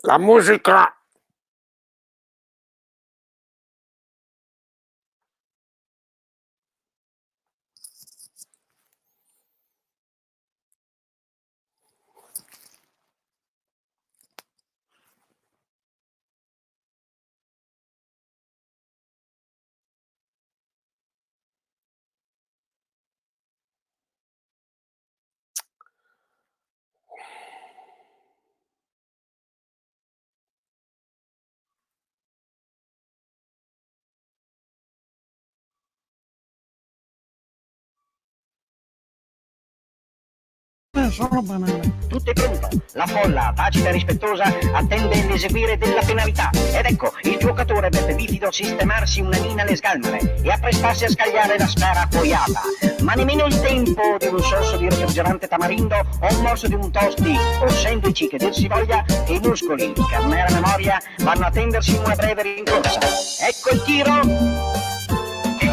La musica. Sono banale. Tutto è pronto. La folla, tacita e rispettosa, attende l'eseguire della penalità. Ed ecco, il giocatore vede bifido sistemarsi una mina alle sgalmane e apprestarsi a scagliare la sfera appoiata. Ma nemmeno il tempo di un sorso di refrigerante tamarindo o un morso di un tosti o sandwich che dir si voglia, e i muscoli di carnera memoria vanno a tendersi in una breve rincorsa. Ecco il tiro. E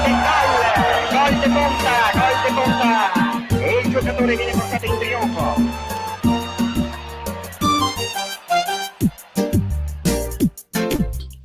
gol de punta. E il giocatore viene portato in trionfo.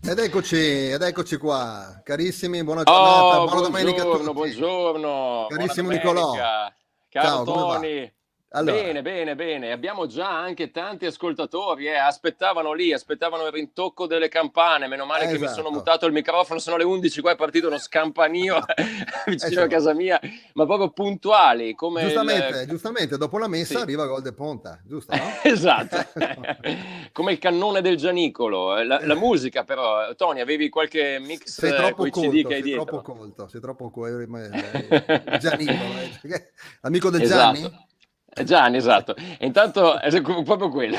Ed eccoci qua, carissimi, buona giornata, buona domenica a tutti. Buongiorno, Carissimo buona Nicolò. domenica. Caro Ciao, come va? Tony. Allora. Bene. Abbiamo già anche tanti ascoltatori, aspettavano il rintocco delle campane. Meno male che mi Esatto. sono mutato il microfono, sono le 11, qua è partito uno scampanio vicino a casa mia, ma proprio puntuali. Come Giustamente, dopo la messa Sì. arriva gol de ponta, giusto, no? Esatto, come il cannone del Gianicolo. La musica però, Tony, avevi qualche mix Sei troppo con i CD colto, che hai sei dietro? troppo colto, sei troppo Gianino, amico del Esatto. Gianni? Gianni, esatto. E intanto, proprio quello.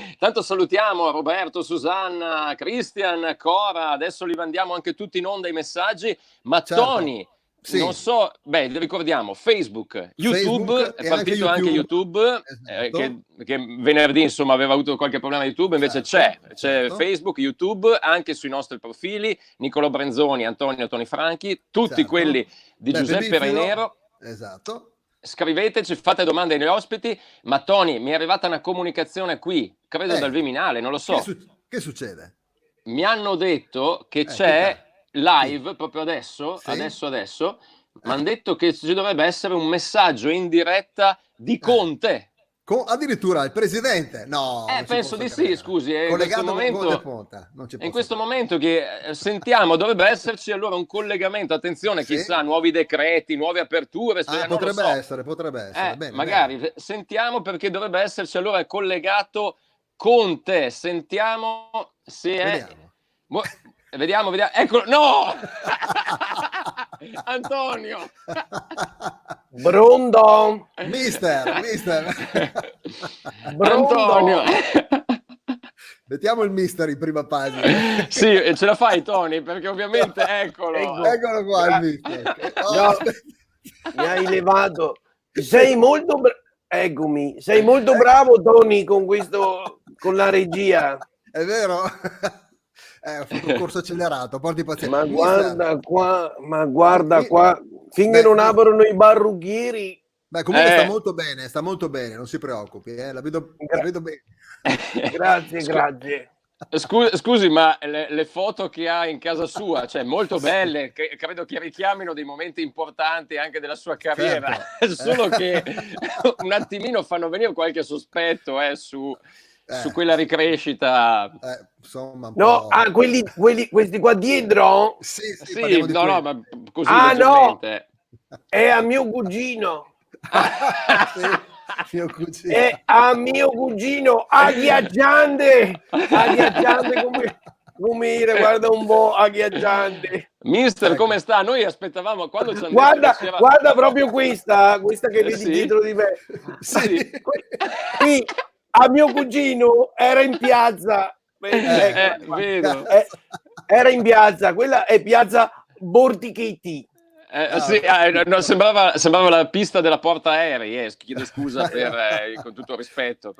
Intanto salutiamo Roberto, Susanna, Christian, Cora. Adesso li mandiamo anche tutti in onda i messaggi. Ma Certo. Tony, Sì. non so, ricordiamo Facebook, YouTube, è partito anche YouTube, Esatto. che venerdì insomma aveva avuto qualche problema di YouTube, invece c'è certo. Facebook, YouTube, anche sui nostri profili, Nicolò Brenzoni, Antonio Toni Franchi, tutti Certo. quelli di Beppe Giuseppe Bifido. Rainero. Esatto. Scriveteci, fate domande agli ospiti. Ma Tony, mi è arrivata una comunicazione qui, credo dal Viminale, non lo so. Che succede? Mi hanno detto che che c'è live proprio adesso, Sì. adesso, mi hanno detto che ci dovrebbe essere un messaggio in diretta di Conte. Addirittura il presidente? No, non ci Penso posso di sì, credere. scusi. Collegato con gol de ponta. Non ci In posso questo credere. momento che sentiamo, dovrebbe esserci allora un collegamento, attenzione, Sì. chissà, nuovi decreti, nuove aperture. Non lo potrebbe so. essere. Bene, magari bene. sentiamo, perché dovrebbe esserci allora collegato Conte. Sentiamo se è. Vediamo. Eccolo, no! Antonio! Brondo! Mister! Antonio! Mettiamo il mister in prima pagina. Sì, ce la fai, Tony? Perché ovviamente, eccolo. Eccolo qua il mister. No, mi hai levato. Sei molto eccomi, sei molto bravo, Tony, con la regia. È vero? Ho fatto un corso accelerato, porti pazienza. Ma guarda qua, finché non aprono i barrucchieri. Beh, comunque sta molto bene, non si preoccupi, la vedo bene. Grazie. Scusi, ma le foto che ha in casa sua, cioè molto belle, credo che richiamino dei momenti importanti anche della sua carriera, certo. Solo che un attimino fanno venire qualche sospetto su quella ricrescita. Insomma, no, questi qua dietro? Sì, no, ma così leggermente. No, è a mio cugino. Mio cugino. È a mio cugino, agghiacciante come dire, guarda un po', agghiacciante. Mister, come sta? Noi aspettavamo quando ci hanno guarda proprio questa che vedi dietro di me. Sì. Qui a mio cugino era in piazza. Vedo. Era in piazza, quella è piazza Bortichetti. No, sembrava la pista della porta aerei. Chiedo scusa con tutto il rispetto.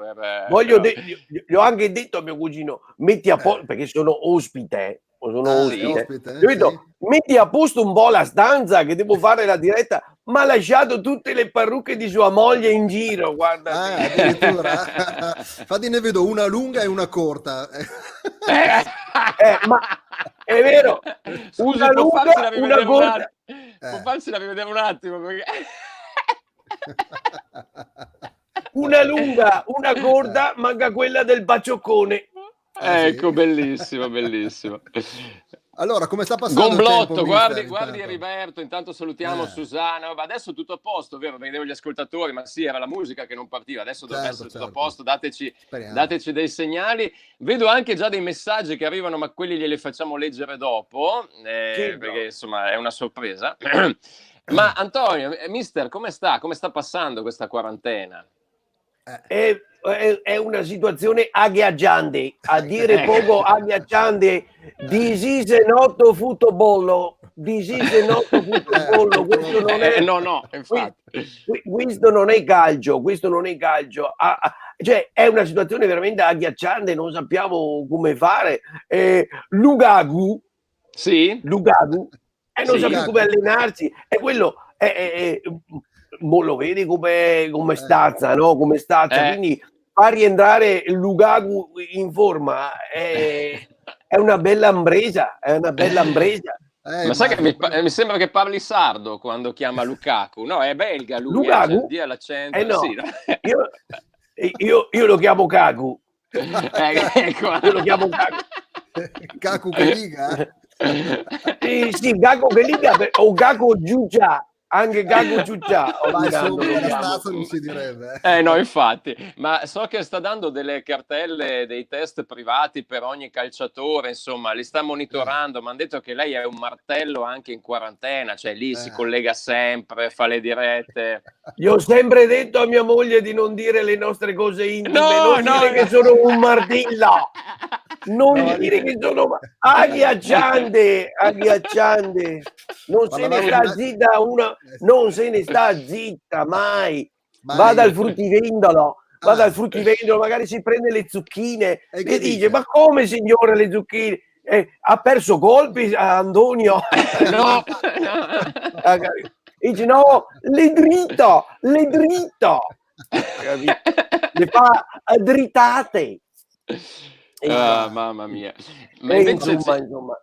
Gli ho anche detto a mio cugino, metti a posto, perché sono ospite. Gli ho detto, metti a posto un po' la stanza che devo fare la diretta, ma ha lasciato tutte le parrucche di sua moglie in giro, guarda. Addirittura. Infatti ne vedo una lunga e una corta. Ma è vero, Scusi, una lunga, una corta. Può farsela rivedere un attimo perché... Una lunga, una corta, manca quella del bacioccone. Ecco, bellissimo, bellissimo. Allora, come sta passando Gomblotto, il tempo, guardi intanto? Heriberto, intanto salutiamo Susanna. Vabbè, adesso tutto a posto, vero? Vedevo gli ascoltatori, ma sì, era la musica che non partiva, adesso dovrebbe essere tutto a posto, dateci dei segnali. Vedo anche già dei messaggi che arrivano, ma quelli glieli facciamo leggere dopo, perché insomma è una sorpresa. Ma Antonio, mister, come sta? Come sta passando questa quarantena? È una situazione agghiacciante, a dire poco agghiacciante. This is not football. This is not football. Questo non è, infatti. Questo non è calcio, questo non è calcio. Cioè, è una situazione veramente agghiacciante, non sappiamo come fare. Lukaku, non sa più come allenarsi, è quello. Lo vedi come stazza, no? Come stazza, quindi far rientrare Lukaku in forma è una bella impresa, ma sai che mi sembra che parli sardo quando chiama Lukaku, no? È belga lui, Lukaku? Dia l'accento. No. Sì, no? Io lo chiamo Kaku. Ecco. Io lo chiamo Kaku. Kaku che liga? Sì, Kaku che liga o Kaku Giugia. Anche Gago Ciuccia non si direbbe. No, infatti, ma so che sta dando delle cartelle, dei test privati per ogni calciatore, insomma, li sta monitorando. Mi hanno detto che lei è un martello anche in quarantena, cioè lì si collega sempre, fa le dirette. Io ho sempre detto a mia moglie di non dire le nostre cose intime, non dire che sono un martillo, dire che sono agghiacciante, non se ne sta zitta una. Non se ne sta zitta mai. Vada al fruttivendolo, magari si prende le zucchine e dice: ma come signore le zucchine? Ha perso colpi Antonio? No. Dice: no, le dritto, le fa drittate. Mamma mia. Ma invece insomma,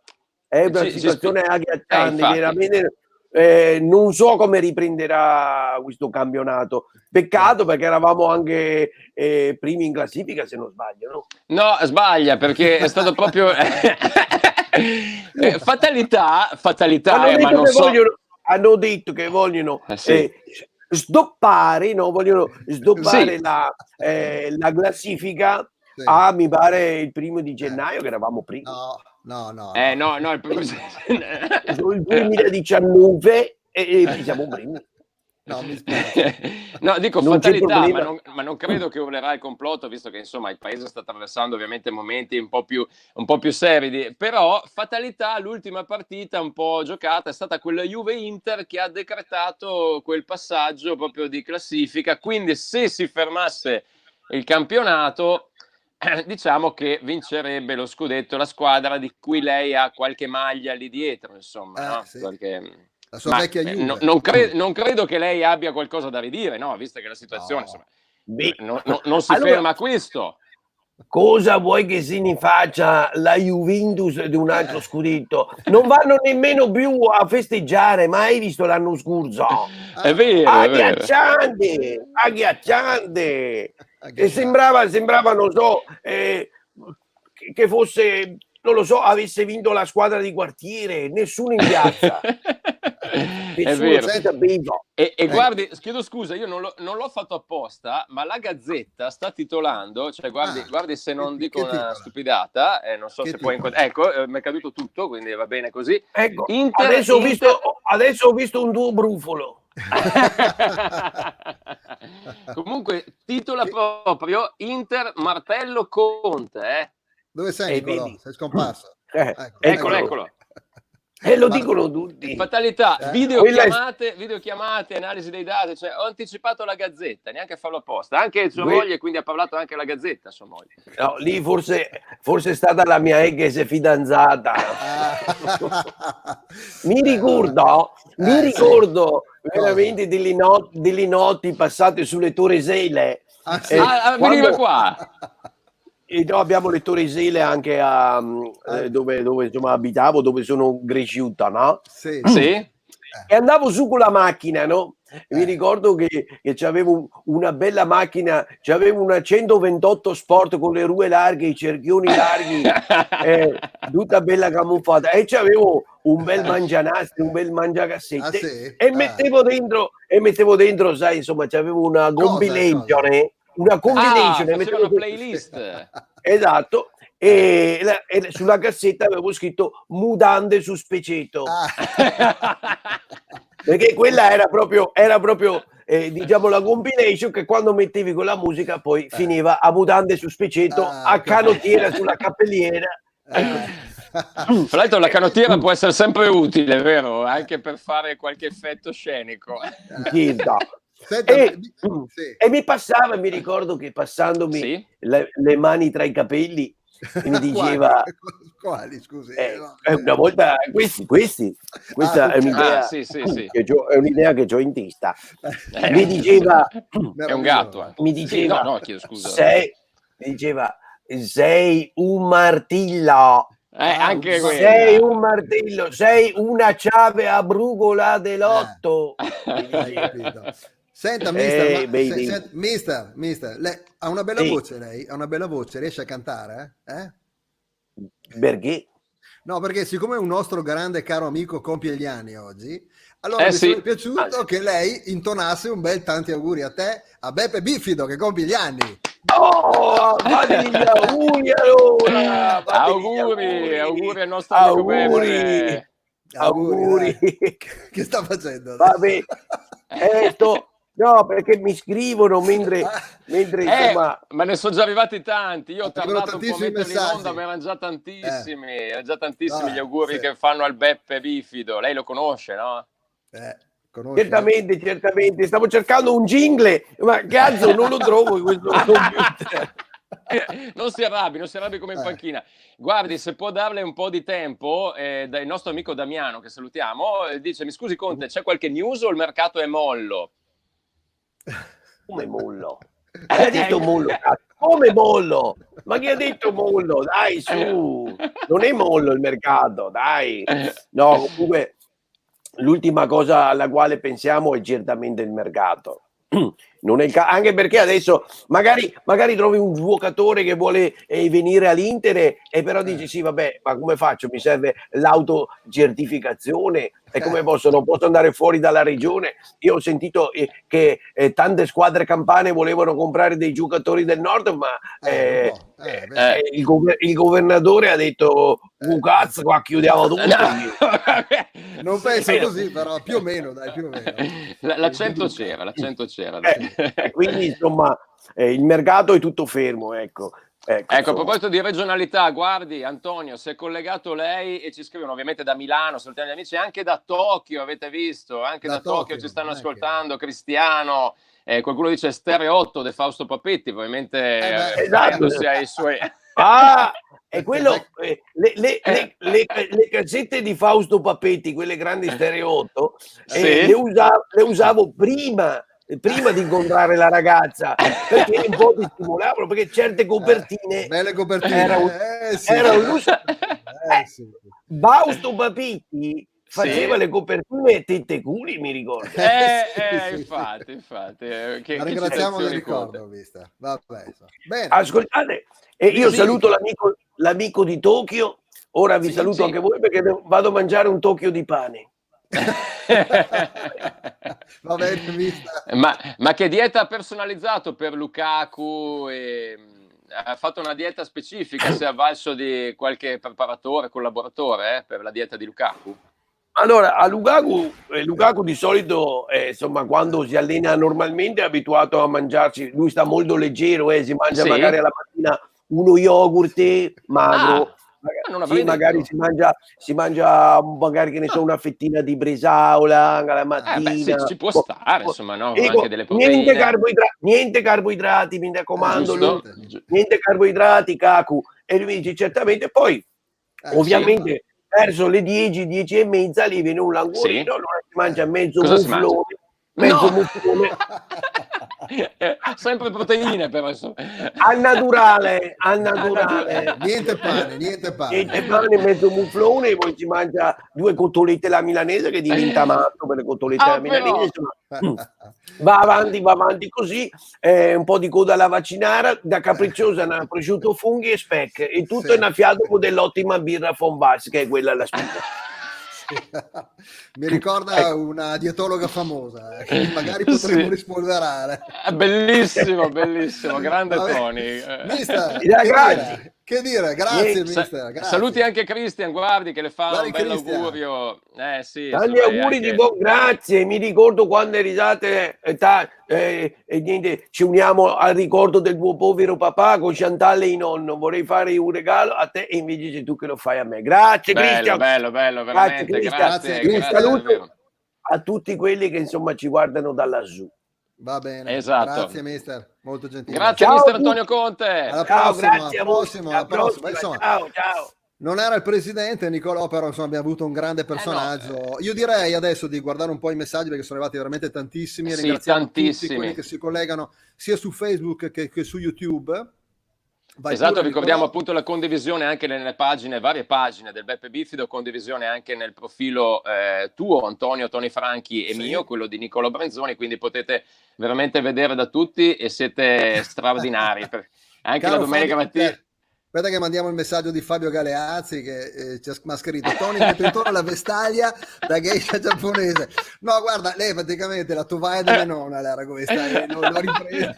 è una situazione agghiacciante, infatti. veramente. Non so come riprenderà questo campionato. Peccato, perché eravamo anche primi in classifica, se non sbaglio, no? No, sbaglia, perché è stato proprio fatalità, ma non so. Hanno detto che vogliono sdoppare la classifica mi pare il 1° di gennaio, che eravamo primi. No. Il 2019 e siamo primi. No, mi spiace. No, dico Non fatalità, ma non credo che urlerà il complotto, visto che insomma il paese sta attraversando ovviamente momenti un po' più serri. Però fatalità, l'ultima partita un po' giocata è stata quella Juve-Inter che ha decretato quel passaggio proprio di classifica. Quindi se si fermasse il campionato, diciamo che vincerebbe lo scudetto la squadra di cui lei ha qualche maglia lì dietro, insomma, no? Sì. Perché... La sua vecchia Juve. Non credo che lei abbia qualcosa da ridire, no? Visto che la situazione insomma, non si ferma a questo. Cosa vuoi che se ne faccia la Juventus di un altro scudetto? Non vanno nemmeno più a festeggiare, mai visto l'anno scorso. È vero, agghiacciante. E sembrava, non so, che fosse, non lo so, avesse vinto la squadra di quartiere, nessuno in piazza. È vero. E guardi, chiedo scusa, io non l'ho fatto apposta, ma la Gazzetta sta titolando, cioè guardi se non dico una stupidata, non so se puoi inquadrare. Ecco, mi è caduto tutto, quindi va bene così. Ecco, adesso ho visto un tuo brufolo. Comunque titola proprio Inter Martello Conte. Dove sei, Nicolò? Sei scomparso. Eccolo. Lo dicono tutti. Fatalità, videochiamate, analisi dei dati, cioè ho anticipato la Gazzetta, neanche a farlo apposta, anche sua moglie, quindi ha parlato anche la Gazzetta, sua moglie. No, lì forse è stata la mia ex fidanzata. Mi ricordo veramente delle notti passate sulle Toresele. Veniva qua. No, abbiamo le Toresele anche a dove insomma abitavo, dove sono cresciuta, no? Sì. E andavo su con la macchina, no? Mi ricordo che c'avevo una bella macchina, c'avevo una 128 Sport con le rue larghe, i cerchioni larghi, tutta bella camuffata, e c'avevo un bel mangianastri, un bel mangiacassette, e mettevo dentro, sai, insomma, c'avevo una compilation, faceva una playlist. Esatto. E sulla cassetta avevo scritto mutande su Speceto, perché quella era proprio diciamo la compilation che quando mettevi con la musica poi finiva a mutande su Speceto, a canottiera sulla cappelliera. Fra l'altro la canottiera può essere sempre utile, vero? Anche per fare qualche effetto scenico. E mi ricordo che passandomi le mani tra i capelli mi diceva quali, scusi? una volta questa è un'idea è un'idea che ho in testa. Mi diceva è un gatto, mi diceva chiedo scusa. Sei un martillo, anche sei un martello, sei una chiave a brugola dell'otto. Senta, mister, lei ha una bella voce, lei ha una bella voce, riesce a cantare? Perché? No, perché siccome un nostro grande caro amico compie gli anni oggi, allora mi sarebbe piaciuto che lei intonasse un bel tanti auguri a te, a Beppe Bifido che compie gli anni. Fategli auguri allora! Auguri al nostro amico Beppe. Auguri. Che sta facendo? Vabbè, no, perché mi scrivono mentre insomma... Ma ne sono già arrivati tanti. Io ho tardato un po' a metterli in onda, ma erano già tantissimi. Gli auguri che fanno al Beppe Bifido. Lei lo conosce, no? Conosce. Certamente. Stavo cercando un jingle, ma cazzo non lo trovo in questo computer. Non si arrabbi come in panchina. Guardi, se può darle un po' di tempo, dal nostro amico Damiano, che salutiamo, dice: mi scusi Conte, c'è qualche news o il mercato è mollo? Come mollo? Chi ha detto mollo? Come mollo? Ma chi ha detto mollo? Dai, su, non è mollo il mercato, dai. No, comunque l'ultima cosa alla quale pensiamo è certamente il mercato. Non è anche perché adesso magari trovi un giocatore che vuole venire all'Inter e però dici sì vabbè, ma come faccio? Mi serve l'autocertificazione e come non posso andare fuori dalla regione. Io ho sentito che tante squadre campane volevano comprare dei giocatori del nord, ma il governatore ha detto cazzo, qua chiudiamo tutto. Non penso così, però più o meno, dai, più o meno. L'accento c'era. Quindi insomma il mercato è tutto fermo, ecco, a proposito di regionalità, guardi Antonio, si è collegato lei e ci scrivono ovviamente da Milano, salutiamo gli amici, anche da Tokyo, avete visto? Anche da Tokyo ci stanno ascoltando, Cristiano, qualcuno dice Stereo 8 De Fausto Papetti, probabilmente esatto. I suoi... è quello, le cassette di Fausto Papetti, quelle grandi Stereo 8, le usavo prima di incontrare la ragazza, perché un po' ti stimolavano, perché certe copertine belle copertine erano Fausto Papetti faceva le copertine tette culi, mi ricordo. Infatti la ringraziamo del ricordo, vista. Vabbè, bene. Ascoltate, io saluto l'amico di Tokyo, ora vi saluto anche voi perché vado a mangiare un Tokyo di pane. Va bene, ma che dieta ha personalizzato per Lukaku? Ha fatto una dieta specifica? Si è avvalso di qualche preparatore, collaboratore per la dieta di Lukaku? Allora, a Lukaku di solito, insomma, quando si allena normalmente è abituato a mangiarci, lui sta molto leggero, si mangia magari alla mattina uno yogurt magro, magari si mangia magari, che ne so, una fettina di bresaola alla mattina. Ci può stare, insomma, no? Dico, anche delle proteine. Niente carboidrati, mi raccomando, niente carboidrati, Kaku. E lui mi dice certamente, poi ovviamente verso le 10 e mezza lì viene un languorino, allora si mangia mezzo mufflone. Sempre proteine, però al naturale niente pane, mezzo mufflone, e poi si mangia 2 cotolette alla milanese, che diventa matto per le cotolette alla milanese. Va avanti così, un po' di coda alla vaccinara, da capricciosa una prosciutto, funghi e speck, e tutto innaffiato con dell'ottima birra von Bass, che è quella la spina. Mi ricorda una dietologa famosa che magari potremmo rispolverare. Bellissimo, grande Tony. Grazie. Che dire, grazie mister. Grazie. Saluti anche Christian, guardi che le fa un bel augurio. Tanti auguri di buon, grazie. Mi ricordo quando risate niente, ci uniamo al ricordo del tuo povero papà con Chantal e i nonno. Vorrei fare un regalo a te e invece sei tu che lo fai a me. Grazie Christian. Bello, veramente. Grazie. Un saluto a tutti quelli che insomma ci guardano da lassù. Va bene, esatto. Grazie mister, molto gentile. Grazie mister Antonio Conte. Alla prossima. Ciao. Non era il presidente Nicolò, però insomma abbiamo avuto un grande personaggio. Io direi adesso di guardare un po' i messaggi, perché sono arrivati veramente tantissimi. Ringraziamo tutti quelli che si collegano sia su Facebook che su YouTube. Esatto, ricordiamo appunto la condivisione anche nelle varie pagine del Beppe Bifido, condivisione anche nel profilo tuo, Antonio, Tony Franchi e mio, quello di Nicolò Brenzoni, quindi potete veramente vedere da tutti e siete straordinari. Anche la domenica mattina. Aspetta che mandiamo il messaggio di Fabio Galeazzi che mi ha scritto: Tony mette intorno la vestaglia da geisha giapponese. No, guarda, lei praticamente la tovaglia della nonna era questa, l'ho ripresa.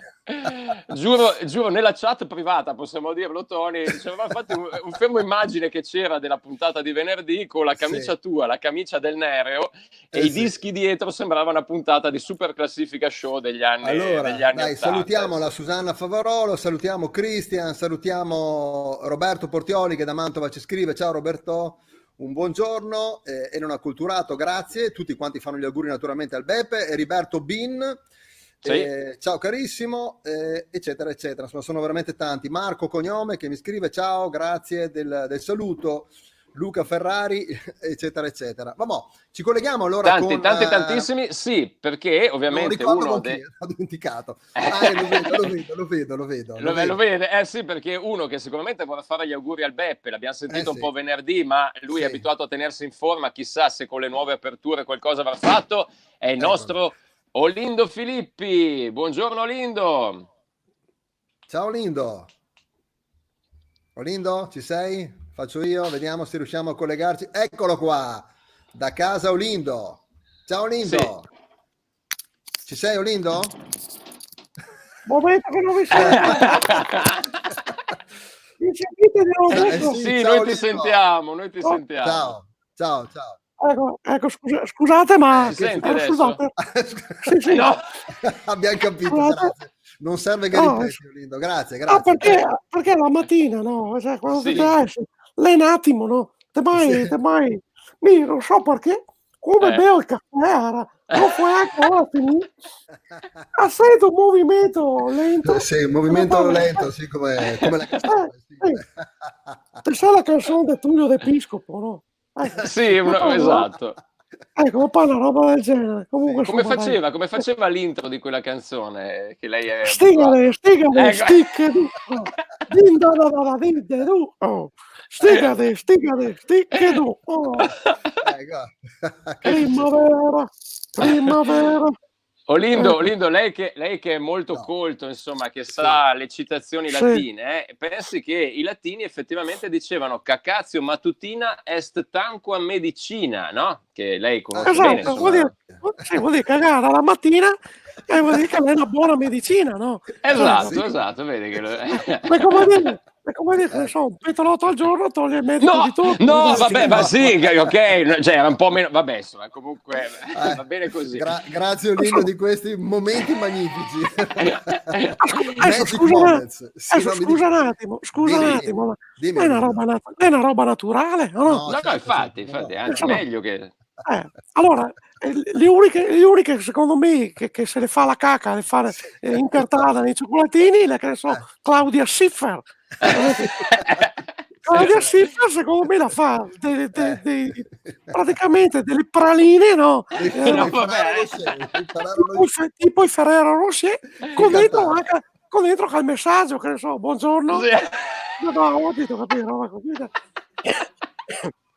Giuro, nella chat privata, possiamo dirlo Tony, ci avevamo fatto un fermo immagine che c'era della puntata di venerdì con la camicia tua, la camicia del Nereo e i dischi dietro, sembrava una puntata di Super Classifica Show degli anni allora, degli anni dai, 80. salutiamo la Susanna Favarolo, salutiamo Christian, salutiamo Roberto Portioli che da Mantova ci scrive: ciao Roberto, un buongiorno e non acculturato, grazie. Tutti quanti fanno gli auguri naturalmente al Beppe. Heriberto Bin, ciao carissimo, eccetera eccetera. Insomma, sono veramente tanti. Marco Cognome che mi scrive: ciao, grazie del saluto. Luca Ferrari, eccetera eccetera. Vabbè, ci colleghiamo allora tantissimi, sì, perché ovviamente ho dimenticato. Lo vede, sì, perché uno che sicuramente vorrà fare gli auguri al Beppe, l'abbiamo sentito un po' venerdì, ma lui è abituato a tenersi in forma, chissà se con le nuove aperture qualcosa avrà fatto, è il nostro Olindo Filippi. Buongiorno Olindo. Ciao Olindo, ci sei? Faccio io, vediamo se riusciamo a collegarci. Eccolo qua, da casa Olindo. Ciao Olindo. Sì. Ci sei Olindo? Momento che non vi sento. Mi sentite? Sì, noi ti sentiamo, Ciao. Ecco, scusate, ma... Senti adesso? Scusate. Sì. No. Abbiamo capito, grazie. Non serve che ripeti, Olindo, grazie. No, perché la mattina, no? Cioè, quando ti esci, lei un attimo, no? Te mai, non so perché, come bevo il caffè, non puoi ancora finire. Ha sento un movimento lento. Sì, un movimento lento, sì, come la canzone. Te sai la canzone del Tullio D'Episcopo, no? Sì, esatto. Ecco, un po' una roba del genere. Comunque, come faceva l'intro di quella canzone che lei è stigale, sticche du. Sticche du. Primavera. Olindo, lei che è molto colto, insomma, che sa le citazioni latine, pensi che i latini effettivamente dicevano cacazio matutina est tanquam medicina, no? Che lei conosce bene. Vuol dire cagare la mattina e vuol dire che lei è una buona medicina, no? Esatto, vedi che è come dire, che ne so, un petrolotto al giorno toglie il medico di tutto. No, vabbè, ma sì, ok, cioè era un po' meno, vabbè, insomma, comunque va bene così. Grazie Olindo di questi momenti magnifici. Scusa un attimo, ma è una roba naturale, o no? No, infatti, anzi meglio che... Allora, le uniche secondo me che se le fa la cacca, le fa incartata nei cioccolatini, che ne so, Claudia Schiffer. Claudia Schiffer secondo me la fa praticamente delle praline, no? Tipo i Ferrero Rocher, con dentro che il messaggio, che ne so, buongiorno. No, ho detto, capito?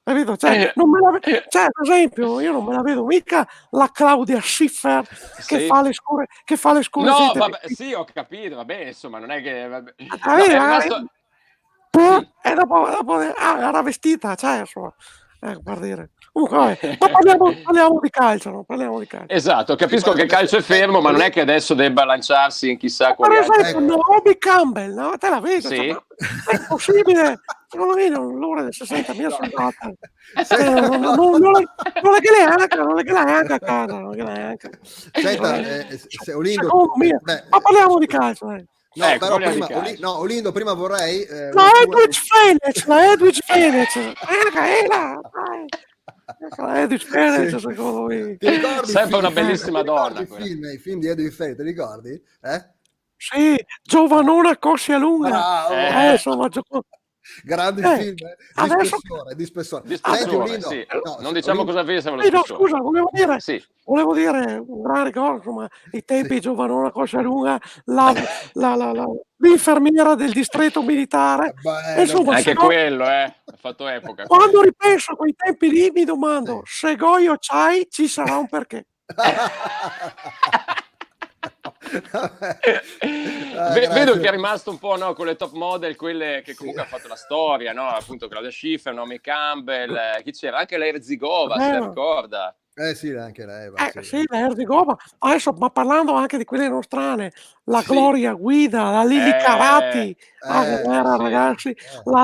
Capito? Cioè, per esempio, io non me la vedo mica la Claudia Schiffer che fa le scuole. No, vabbè, sì, ho capito, va bene, insomma, non è che... Vabbè. E dopo era vestita, cioè, insomma, per dire. Comunque, ma parliamo di calcio, no? Parliamo di calcio. Esatto, capisco che il calcio è fermo, ma non è che adesso debba lanciarsi in chissà quale altro. Per esempio, Naomi Campbell, no? Te la vedo, sì. È possibile? Secondo me l'ora del 60.000 soldati. Non è che lei anche a casa, non è che lei anche. Senta, Olindo, ma parliamo di calcio, No, però prima, Olindo, prima vorrei... la Edwidge Fenech, secondo me. Ti ricordi sempre una bellissima donna. I film di Edwidge Fenech, ti ricordi? Sì, Giovanona Coscia Lunga. Insomma, grandi film di spessore. Senti, Olindo, sì. Non diciamo cosa avesse. No, scusa, volevo dire un gran ricordo, insomma, i tempi di Giovanona Coscia Lunga, l'infermiera del distretto militare. Insomma, anche quello, ha fatto epoca. Quando ripenso a quei tempi lì, mi domando, se Goyo c'hai, ci sarà un perché. Vedo che è rimasto un po', no, con le top model, quelle che comunque hanno fatto la storia, no? Appunto Claudia Schiffer, Naomi Campbell, chi c'era? Anche la Erzigova, se la ricorda? Sì, anche lei. Sì, la Erzigova. Adesso, ma parlando anche di quelle nostrane, la Gloria Guida, la Lili Caratti, ragazzi, la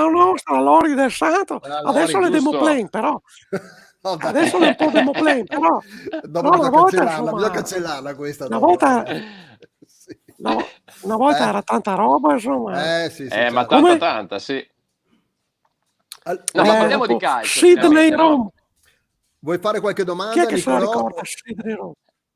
nostra Lori del Santo, adesso le Demoplane, però. Adesso è un po' Demoplane, però bisogna cancellarla questa. Una volta era tanta roba, insomma. Ma tanta, sì. No, ma parliamo di calcio. Sidney Rome. Vuoi fare qualche domanda? Chi è che se la ricorda?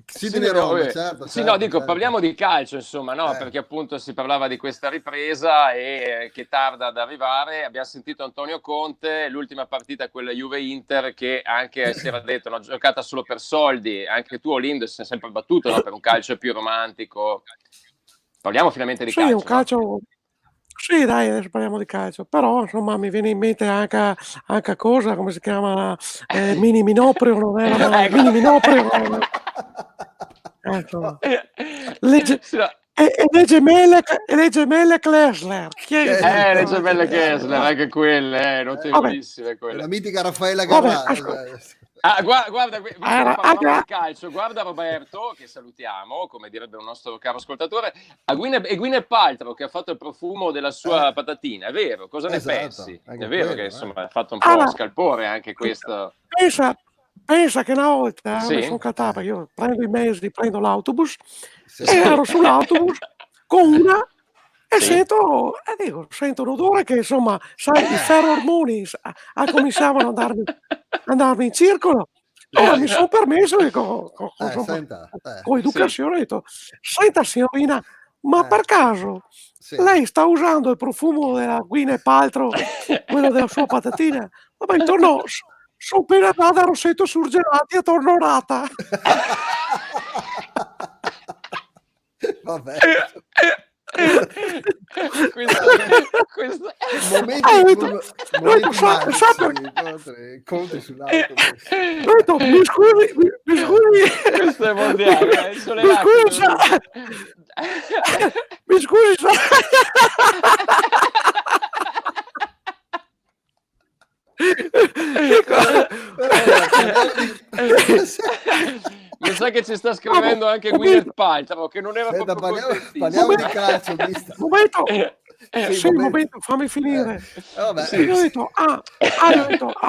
Sidney Rome? Certo. Sì, no, dico, parliamo di calcio, insomma, no? Perché appunto si parlava di questa ripresa e che tarda ad arrivare. Abbiamo sentito Antonio Conte, l'ultima partita, quella Juve-Inter, che anche si era detto, no, giocata solo per soldi. Anche tu, Olindo, si è sempre battuto, no, per un calcio più romantico. Parliamo finalmente di calcio. Un calcio... No? Sì, dai, adesso parliamo di calcio, però insomma mi viene in mente anche cosa, come si chiama, Mini Minoprio, non era Mini Minoprio, le gemelle Klesler. Le gemelle Klesler, anche quelle, notevolissime quelle. La mitica Raffaella Carrà. Guarda, parlavamo di calcio, guarda Roberto, che salutiamo, come direbbe un nostro caro ascoltatore, e Gwyneth Paltrow, che ha fatto il profumo della sua patatina, è vero? Cosa ne pensi? È vero che insomma ha fatto un po' scalpore anche questo. Pensa che una volta mi sono cattata, io prendo l'autobus e ero sull'autobus con una e sento un odore che insomma, sai, i ferroormoni cominciavano ad andarmi in circolo. Allora mi sono permesso con educazione, ho detto, senta signorina, ma per caso lei sta usando il profumo della Gwyneth Paltrow, quello della sua patatina? Vabbè, intorno sono appena andata a Rossetto Surgelati e torno rata. Vabbè. questo conti sull'autobus. Mi scusi. Questo è mondiale, mi scusi. Mi sa che ci sta scrivendo anche Gwyneth Paltrow, che non era proprio parliamo di calcio. Sì, un momento, fammi finire. Vabbè. E io ho detto,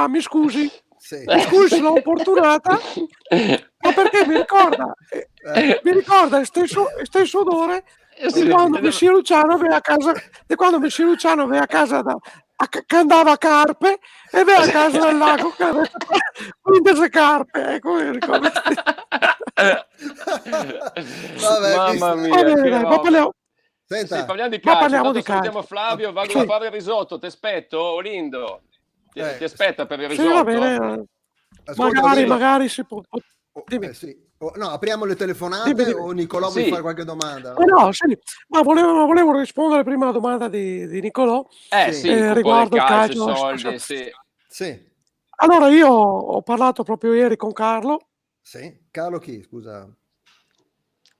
mi scusi, Sì. mi scusi se l'ho importunata, ma perché mi ricorda il stesso odore di quando Messia Luciano ve a casa, che andava a Carpe e ve a casa del lago che aveva 15 carpe, ecco, mi ricordo. Vabbè, Mamma mia, Va bene, che dai, ma roba. parliamo, Senta, Sì, parliamo di ma calcio. parliamo Intanto di salutiamo calcio. Flavio, vado Sì. a fare il risotto. Ti aspetto, Olindo. Ti aspetta per il Sì, va risotto? bene. ascolta, Magari si può. Dimmi. sì. No, apriamo le telefonate Dimmi. o Nicolò vuoi Sì. fare qualche domanda? No, sì, ma volevo rispondere prima alla domanda di Nicolò Sì, il cupo del riguardo il calcio, calcio. soldi, sì. Sì. Allora, io ho parlato proprio ieri con Carlo Carlo chi, scusa?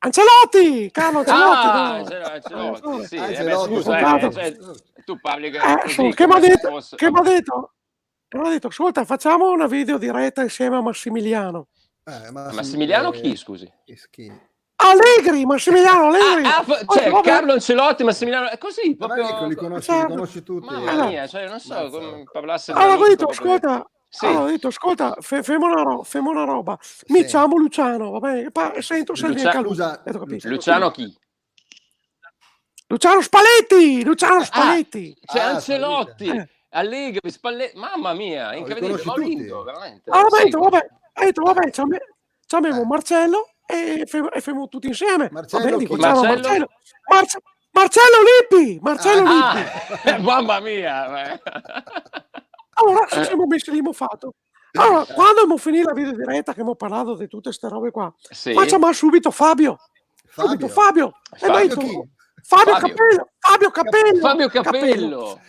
Ancelotti, Carlo Ancelotti, Ah, no? Ancelotti, sì. Ancelotti, Scusa, sì. tu parli così Che mi come ha se detto, fosse... che mi ha detto, ascolta, facciamo una video diretta insieme a Massimiliano. Massimiliano chi, scusi? Allegri, Massimiliano Allegri. Cioè, Carlo Ancelotti, Massimiliano, è così, proprio... Li conosci tutti. Mamma mia, cioè, non so come parlasse di un Allora, ho amico. detto, ascolta, femo una roba. Mi chiamo Luciano, va bene? Sento se viene lui. Luciano chi? Luciano Spalletti. C'è Ancelotti, Allegri, Spalletti, mamma mia, incredibile, ma Olindo, veramente. Allora, ho detto, vabbè, c'avevo Marcello e femo tutti insieme. Marcello chi? Marcello Lippi. Mamma mia. Allora, ci siamo messi lì, abbiamo fatto. Allora, quando abbiamo finito la video diretta, che abbiamo parlato di tutte queste robe qua, facciamo subito Fabio. E mi ha detto, Fabio Capello.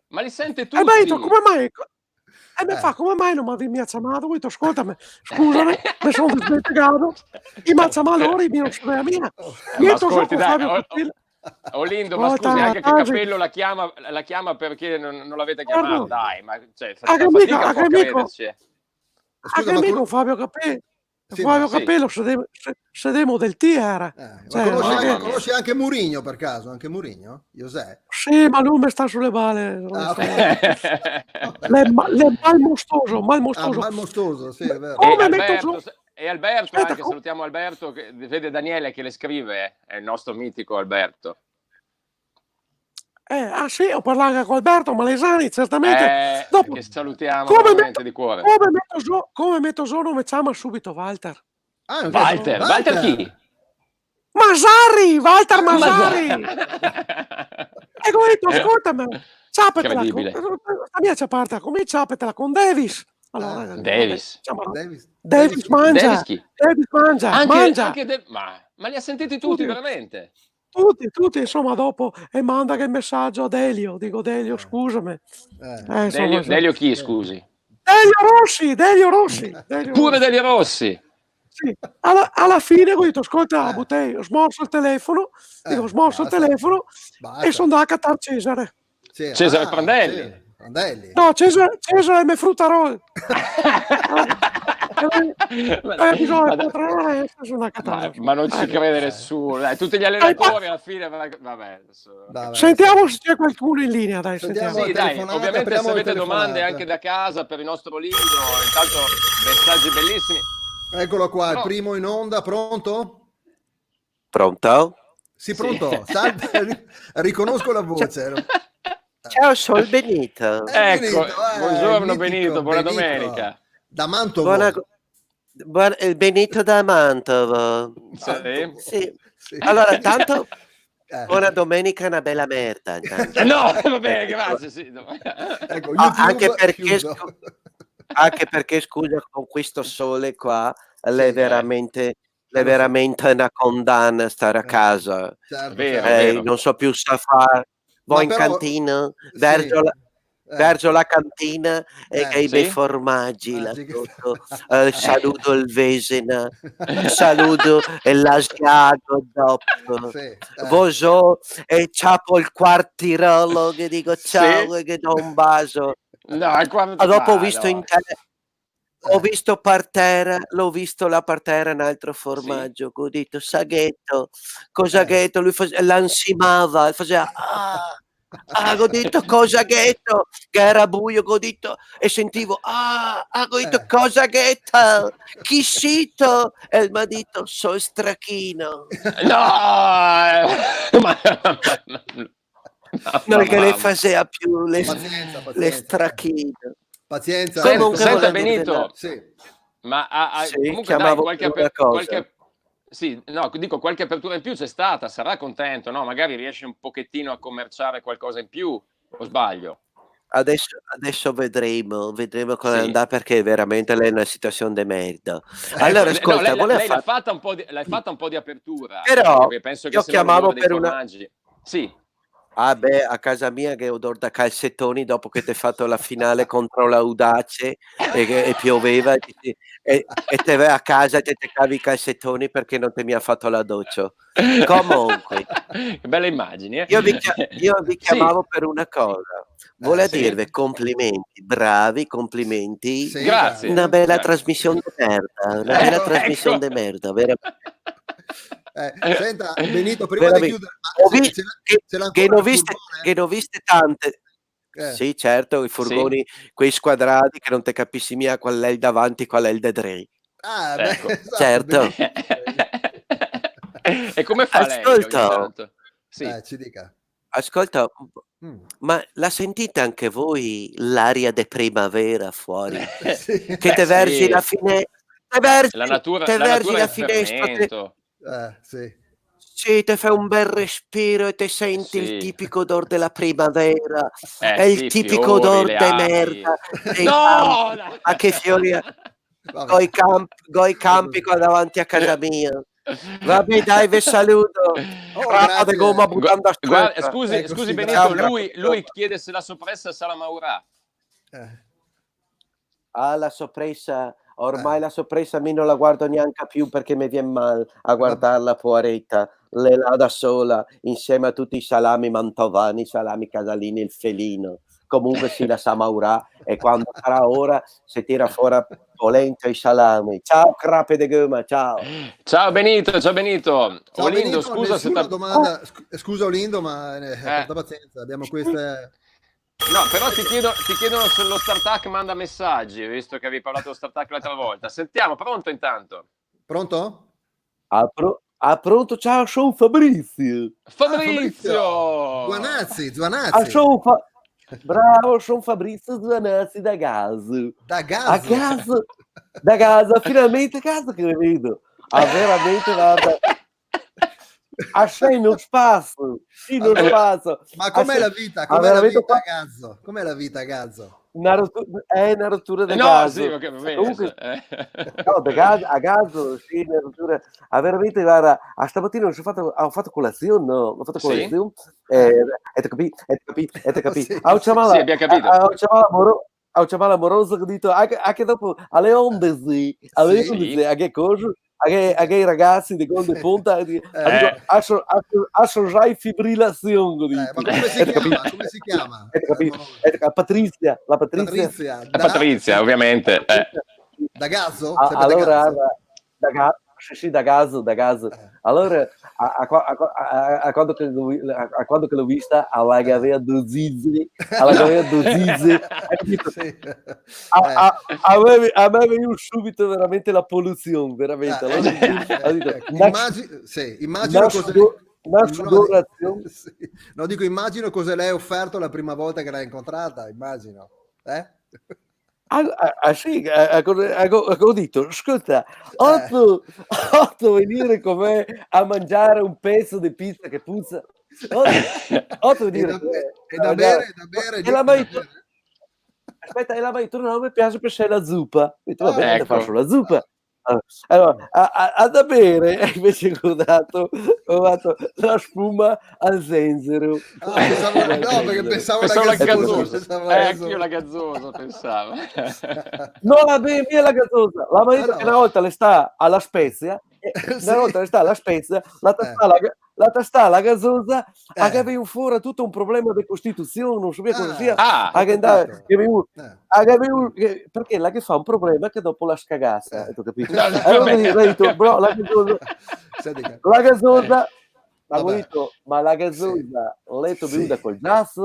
Ma li sente tutti. E mi ha detto, come mai? E mi fa, come mai non mi ha chiamato? Ho detto, ascoltami, scusami, mi sono sbettegato. E mi ha chiamato loro, io non sapevo mia. Ma ascolti, dai, Olindo, ma scusi, anche che Capello la chiama perché non l'avete chiamato, dai, ma cioè, facciamo fatica un po' a crederci. Anche amico Fabio Capello. Capello sedemo del T era. Conosci anche Mourinho per caso? Anche Mourinho? José? Sì, ma lui mi sta sulle balle. Malmostoso. Malmostoso, sì, è vero. E Alberto, anche salutiamo Alberto, che vede Daniele che le scrive, è il nostro mitico Alberto. Sì, ho parlato con Alberto Malesani, certamente. Dopo, che salutiamo veramente di cuore. Come metto solo, mi chiama subito Walter. Walter chi? Masari, Walter Masari. E ho detto, ascoltami, ciapetela, la mia ciaparta, come ciapetela con Davis. Allora, Davis mangia. Ma li ha sentiti tutti veramente? Tutti, insomma, dopo e manda che il messaggio a Delio. Dico, Delio, scusami. Delio chi, scusi? Delio Rossi. Pure Delio Rossi. Sì. Alla fine ho detto, ascolta, ho smorso il telefono, e sono andato a cattare Cesare. Cesare Prandelli. No, Cesare me frutta roll. Ma non ci crede nessuno, tutti gli allenatori alla fine, vabbè. Sentiamo se c'è qualcuno in linea, dai. Sentiamo. Sì, dai, ovviamente se avete domande anche da casa per il nostro Lindo, intanto messaggi bellissimi. Eccolo qua, il primo in onda, pronto? Pronto? Sì, pronto. Salve, riconosco la voce. Ciao, sono il Benito. Ecco, buongiorno Benito, buona domenica. Da Mantova. Il Benito da Mantova. Sì. Allora, tanto buona domenica è una bella merda. No, va bene, grazie. Sì. Ecco, anche perché, scusa, con questo sole qua, è veramente una condanna stare a casa. Certo. Non so più sa fare. Voi in cantina, verso la cantina e che i bei formaggi là sotto. Saluto il Vesena, saluto l'Asiago dopo. Voso e ciapo il quartirolo che dico ciao e che do un bacio. Dopo ho visto ho visto parterra, la parterra un altro formaggio, ho detto saghetto, cosaghetto, lui l'ansimava, faceva Ho detto cosa ghetto, che era buio, ho detto e sentivo, ho detto cosa ghetto, chi sito? E mi ha detto, sono strachino. No! Non che ne faceva più le Pazienza. strachine. Pazienza. Comunque Senta volevo dirvi Benito, Sì. ma sì, comunque dai, chiamavo per una cosa. sì, no, dico qualche apertura in più c'è stata, sarà contento, no? Magari riesce un pochettino a commerciare qualcosa in più, o sbaglio? Adesso vedremo come Sì. andrà perché veramente lei è in una situazione de merda. Ecco, Allora no, ascolta, volevo lei l'ha fare fatta un po' di apertura, però perché penso che io siano l'odore chiamavo dei per una formaggi. Sì. a casa mia che odor da calzettoni dopo che t'hai fatto la finale contro l'Audace e pioveva e te vai a casa e te cavi i calzettoni perché non te mi ha fatto la doccia. Comunque, Che belle immagini, io vi Sì, chiamavo per una cosa. Volevo sì. dirvi complimenti, bravi, complimenti. Sì, Grazie, Una grazie. bella grazie. trasmissione de merda, una bella trasmissione de merda, Senta, Benito, prima di veramente. chiudere, Ho ma vi ce l'ha che ancora ne ho il viste che furgone? ne ho viste tante. Sì, certo, i Sì, furgoni, quei squadrati che non te capisci mia qual è il davanti, qual è il de tre. Ah, beh, ecco. esatto, Certo. benissimo. E come fa lei ogni Ascolta, tanto? Sì. Ci dica. ascolta, Mh. ma la sentite anche voi l'aria de primavera fuori? Sì. Che te vergi la Sì, fine te la vergi natura è la in finestra, te fermento. Sì. sì, te fai un bel respiro e te senti il Sì. tipico odor della primavera, è il Sì, tipico fiori, odor le de api. merda, dei No! campi. A che fiori Vabbè. coi campi qua davanti a casa mia. Vabbè dai, vi saluto. Oh, Crapa de gomma grazie. buttando a stretta. Ecco, Scusi sì, Ciao, Benito, grazie. crapa di lui gomma. chiede se la soppressa sarà Maurà. Eh, La soppressa, ormai eh, la soppressa mi non la guardo neanche più perché mi vien mal a vabbè. guardarla poveretta, le là da sola, insieme a tutti i salami mantovani, i salami casalini, il felino. Comunque sì, la Samaurà e quando sarà ora si tira fuori polenta e salami. Ciao crape de gomma, ciao. Ciao Benito, ciao Benito. Ciao Olindo, Benito, scusa se nessuna t'ha domanda. Scusa Olindo, ma eh. porta pazienza, abbiamo queste. No, però ti chiedono se lo startup manda messaggi, visto che avevi parlato dello startup l'altra volta. Sentiamo, pronto intanto? Pronto? Pronto? Ciao, son Fabrizio. Ah, Fabrizio! Fabrizio! Zuanazzi. Son Fa bravo, son Fabrizio Zanazzi da Gazo. Da A Gazzo. casa da casa, finalmente a casa che le vedo. Veramente guarda, sei non spasso, sì non Vabbè, spasso. ma com'è la vita? Com'è la Veramente vita a qua Gazzo? Com'è la vita a Gazzo? una rottura de No, sì, gaso. okay, va bene. Comunque no, da gas a gaso, sì, una rottura veramente guarda, a stamattina ho fatto colazione, no, ho fatto Sì? colazione, e te capì. Sì, sì. Sì, abbiam capito. Ho chiamato l'amorosa che ho detto anche dopo alle 11, Sì, Sì? a che cosa, a che ragazzi di Gol de Ponta, dico, eh, adesso già in fibrillazione, ho ma detto. come si E te capì? chiama? Come si chiama? E te capì? Patrizia, la Patrizia. Patrizia, È Patrizia, La ovviamente. Patrizia da Gazzo? Sempre da allora Gazzo? sì, da caso, da caso. Eh, Allora a quando che l'ho vista alla che eh. aveva 2 zizzi, No. hai capito? Sì. A me veniva subito veramente la polluzione, veramente. Allora ho detto: Ecco, "Nas immagino cosa nascido nascidorazione". sì. No, dico immagino cosa le hai offerto la prima volta che l'hai incontrata, immagino. Sì, ho detto: "Ascolta, Eh. otto venire con me a mangiare un pezzo di pizza che puzza. Otto E venire da con me e a da mangiare". bere, da bere, E la e da mai bere? aspetta, e la mai tu non mi piace per sé la zuppa. Ho detto: "Va bene, te faccio Ecco. la zuppa". Allora da bere e invece ho dato la spuma al zenzero. Ah, pensavo La spuma al no, perché zenzero. pensavo alla Pensavo alla E tu gazzosa, gazzosa. capito? pensavo alla Anch'io la gazzosa. gazzosa pensavo. No, vabbè, via la gazzosa. La Ah, marito che una no? volta le sta alla Spezia e una Sì? volta le sta alla Spezia, Eh, la tastà alla gazzosa, a che eh. avevo fuori tutto un problema di costituzione, non sapeva cosa sia, Ah, a Ho che andare capito. che avevo Eh. a che avevo perché la che fa un problema che dopo la scagassa, Eh. tu capito? no, Allora vabbè, mi ha detto: "Bro, Senti che la gazzosa Ma Vabbè. Guido, ma la Sì. gazzosa l'hai Sì. bevuta col jazz?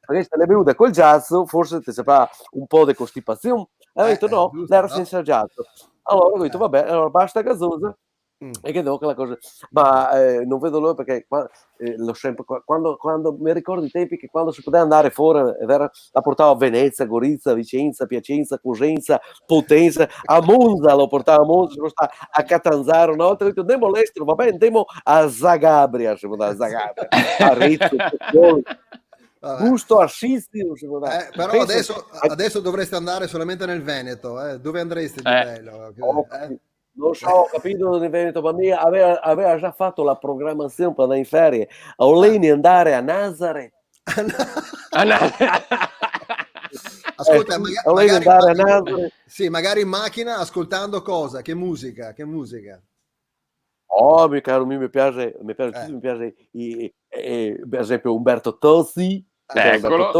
Perché se l'hai bevuta col jazz, forse ti sapeva un po' di costipazione. E ho detto no, Giusto, l'era no? senza jazz. Allora ho detto Eh. vabbè, allora basta gazzosa. Mm. E che devo che la cosa. Ma non vedo l'ora perché l'ho sempre, quando mi ricordo i tempi che quando si poteva andare fuori, la portavo a Venezia, Gorizia, Vicenza, Piacenza, Cosenza, Potenza, a Monza lo portavo a Monza, sono stato a Catanzaro una volta, ho detto andiamo all'estero, va bene, andiamo a Zagabria, siamo andati a Zagabria, a Arezzo, Vabbè. Busto a Sistio, siamo andati. Però Pensa- adesso dovreste andare solamente nel Veneto, eh? Dove andreste di bello? Non so, ho capito di Veneto, ma aveva già fatto la programmazione per andare in ferie. A Oleni andare a Nazareth. Ascolta, Oleni magari, andare a Nazareth. sì, magari in macchina ascoltando cosa? Che musica? Che musica? Oh, mio caro, mi piace tutto, mi piace per esempio Umberto Tozzi, Eccolo.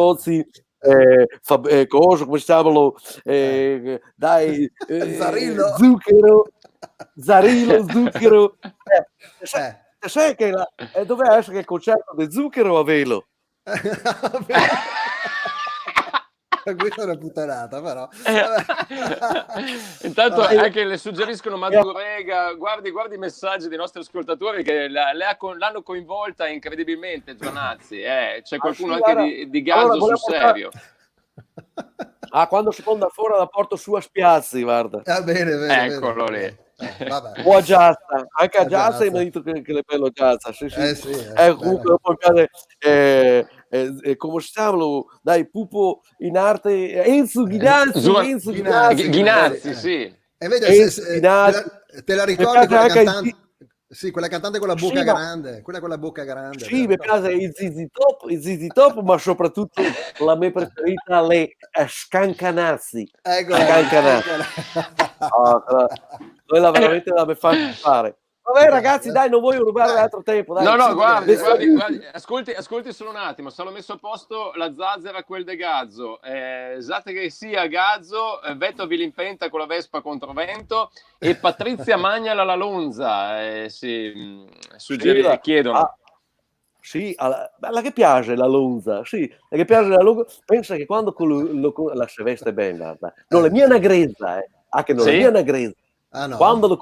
come si chiamano? Dai, Zarillo. Zarillo, Zucchero. Eh. Sai che doveva essere il concerto di Zucchero a Velo. Questa è una puttanata, però. Intanto Vabbè. anche le suggeriscono Madurega, guardi i messaggi dei nostri ascoltatori che l'hanno coinvolta incredibilmente, Giovanazzi. C'è qualcuno sì, anche guarda, di Gazzo allora, sul serio. Quando si può andare fuori la porto su a Spiazzi, guarda. Bene. Eccolo lì. Vabbè. O a Giazza, anche a A Giazza Giazza. mi ha detto che è bello Giazza, sì. Sì, Comunque bello. dopo mi piace, come si chiamano, dai, Pupo in arte, Enzo Ghinazzi, Ghinazzi, sì. E invece Enzo Ghinazzi. te la Mi ricordi piace quella anche cantante? Sì, quella cantante con la bocca Sì, ma- grande, quella con la bocca grande. Sì, mi piace i ZZ Top, ma soprattutto la mia preferita, le Scancanazzi. Ecco, Scancanazzi. Quella veramente la mi fa fare. Vabbè ragazzi, dai, non voglio rubare altro tempo. Dai. No, sì, guardi, magari. ascolti solo un attimo, se l'ho messo a posto la zazzera quel de Gazzo, esate che sia Gazzo, Vetto Vilimpenta con la Vespa contro vento e Patrizia Magna la Lonza, chiedono. Sì, la che piace la Lonza, sì, la che piace la Lonza, pensa che quando la si veste bene, guarda, non la mia nagrezza, anche non la Sì? mia nagrezza, Ah, no? quando lo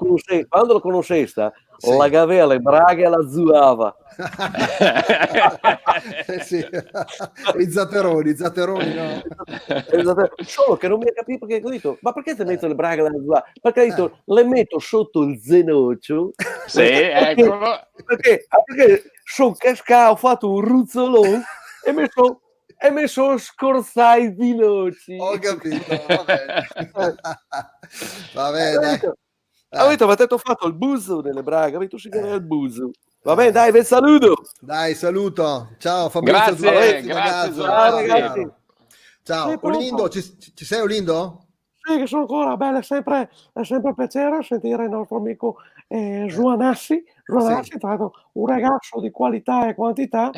conosceste, Sì. la gavea, le braghe la zuava. Sì. I zatteroni, no? Solo che non mi ha capito perché ho detto, ma perché ti metto le braghe alla zuava? Perché ho detto, le metto sotto il zenocchio. Sì, eccolo. Perché sono cascato, ho fatto un ruzzolone e mi sono scorzato i ginocchi. Ho capito, va bene. Va bene, dai. Avete ho fatto il buzo nelle braghe, avete il buzo. Va bene, dai, vi saluto. Dai, saluto. Ciò Fabrizio Grazie, Zucchetti, grazie, Ciao Giovanni. ragazzi. Ciao, Sei pronto? Olindo, ci sei Olindo? Sì, che sono ancora, beh, è sempre un piacere sentire il nostro amico Juanassi, tra l'altro un ragazzo di qualità e quantità,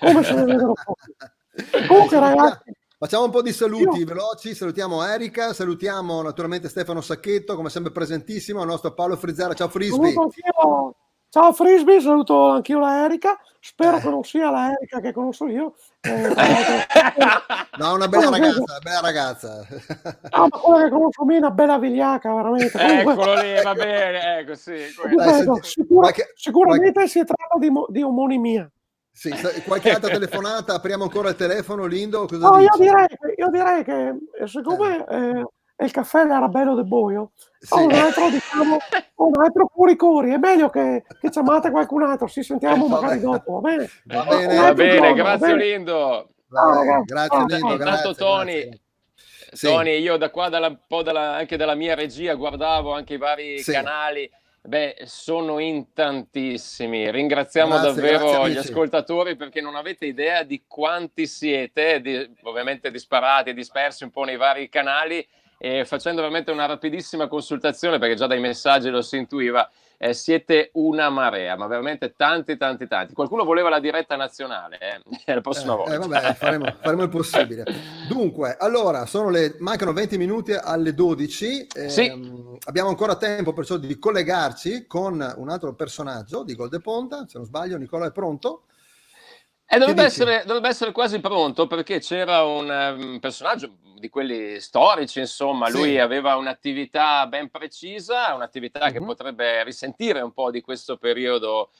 come se ne vedono pochi. Comunque ragazzi, Facciamo un po' di saluti veloci, salutiamo Erika, salutiamo naturalmente Stefano Sacchetto, come sempre presentissimo, il nostro Paolo Frizzera, ciao Frisbee. saluto anch'io, ciao Frisbee, saluto anch'io la Erika, spero che non sia la Erika che conosco io. No, una bella ragazza. No, ma quella che conosco io è una bella vigliacca, veramente. Comunque, Eccolo lì, va bene, ecco, sì. Sicuramente si tratta di omonimia. Sì, qualche altra telefonata, apriamo ancora il telefono, Lindo, cosa No, dici? io direi che siccome il caffè era bello del boio, Sì. un altro cori, è meglio che chiamate qualcun altro, ci sentiamo magari dopo, va bene? Va bene, Va bene, grazie va bene? Lindo. Grazie Lindo, Intanto Tony, grazie. Sì. Tony, io da qua anche dalla mia regia guardavo anche i vari canali. Beh, sono in tantissimi. Ringraziamo davvero gli ascoltatori perché non avete idea di quanti siete, ovviamente disparati, dispersi un po' nei vari canali, e facendo veramente una rapidissima consultazione, perché già dai messaggi lo si intuiva, siete una marea, ma veramente tanti. Qualcuno voleva la diretta nazionale, la prossima volta. Vabbè, faremo il possibile. Dunque, allora, mancano 20 minuti alle 12. Sì. Abbiamo ancora tempo perciò di collegarci con un altro personaggio di Gol de Ponta. Se non sbaglio, Nicola è pronto? Dovrebbe essere quasi pronto, perché c'era un personaggio di quelli storici, insomma. Sì. Lui aveva un'attività ben precisa, un'attività che potrebbe risentire un po' di questo periodo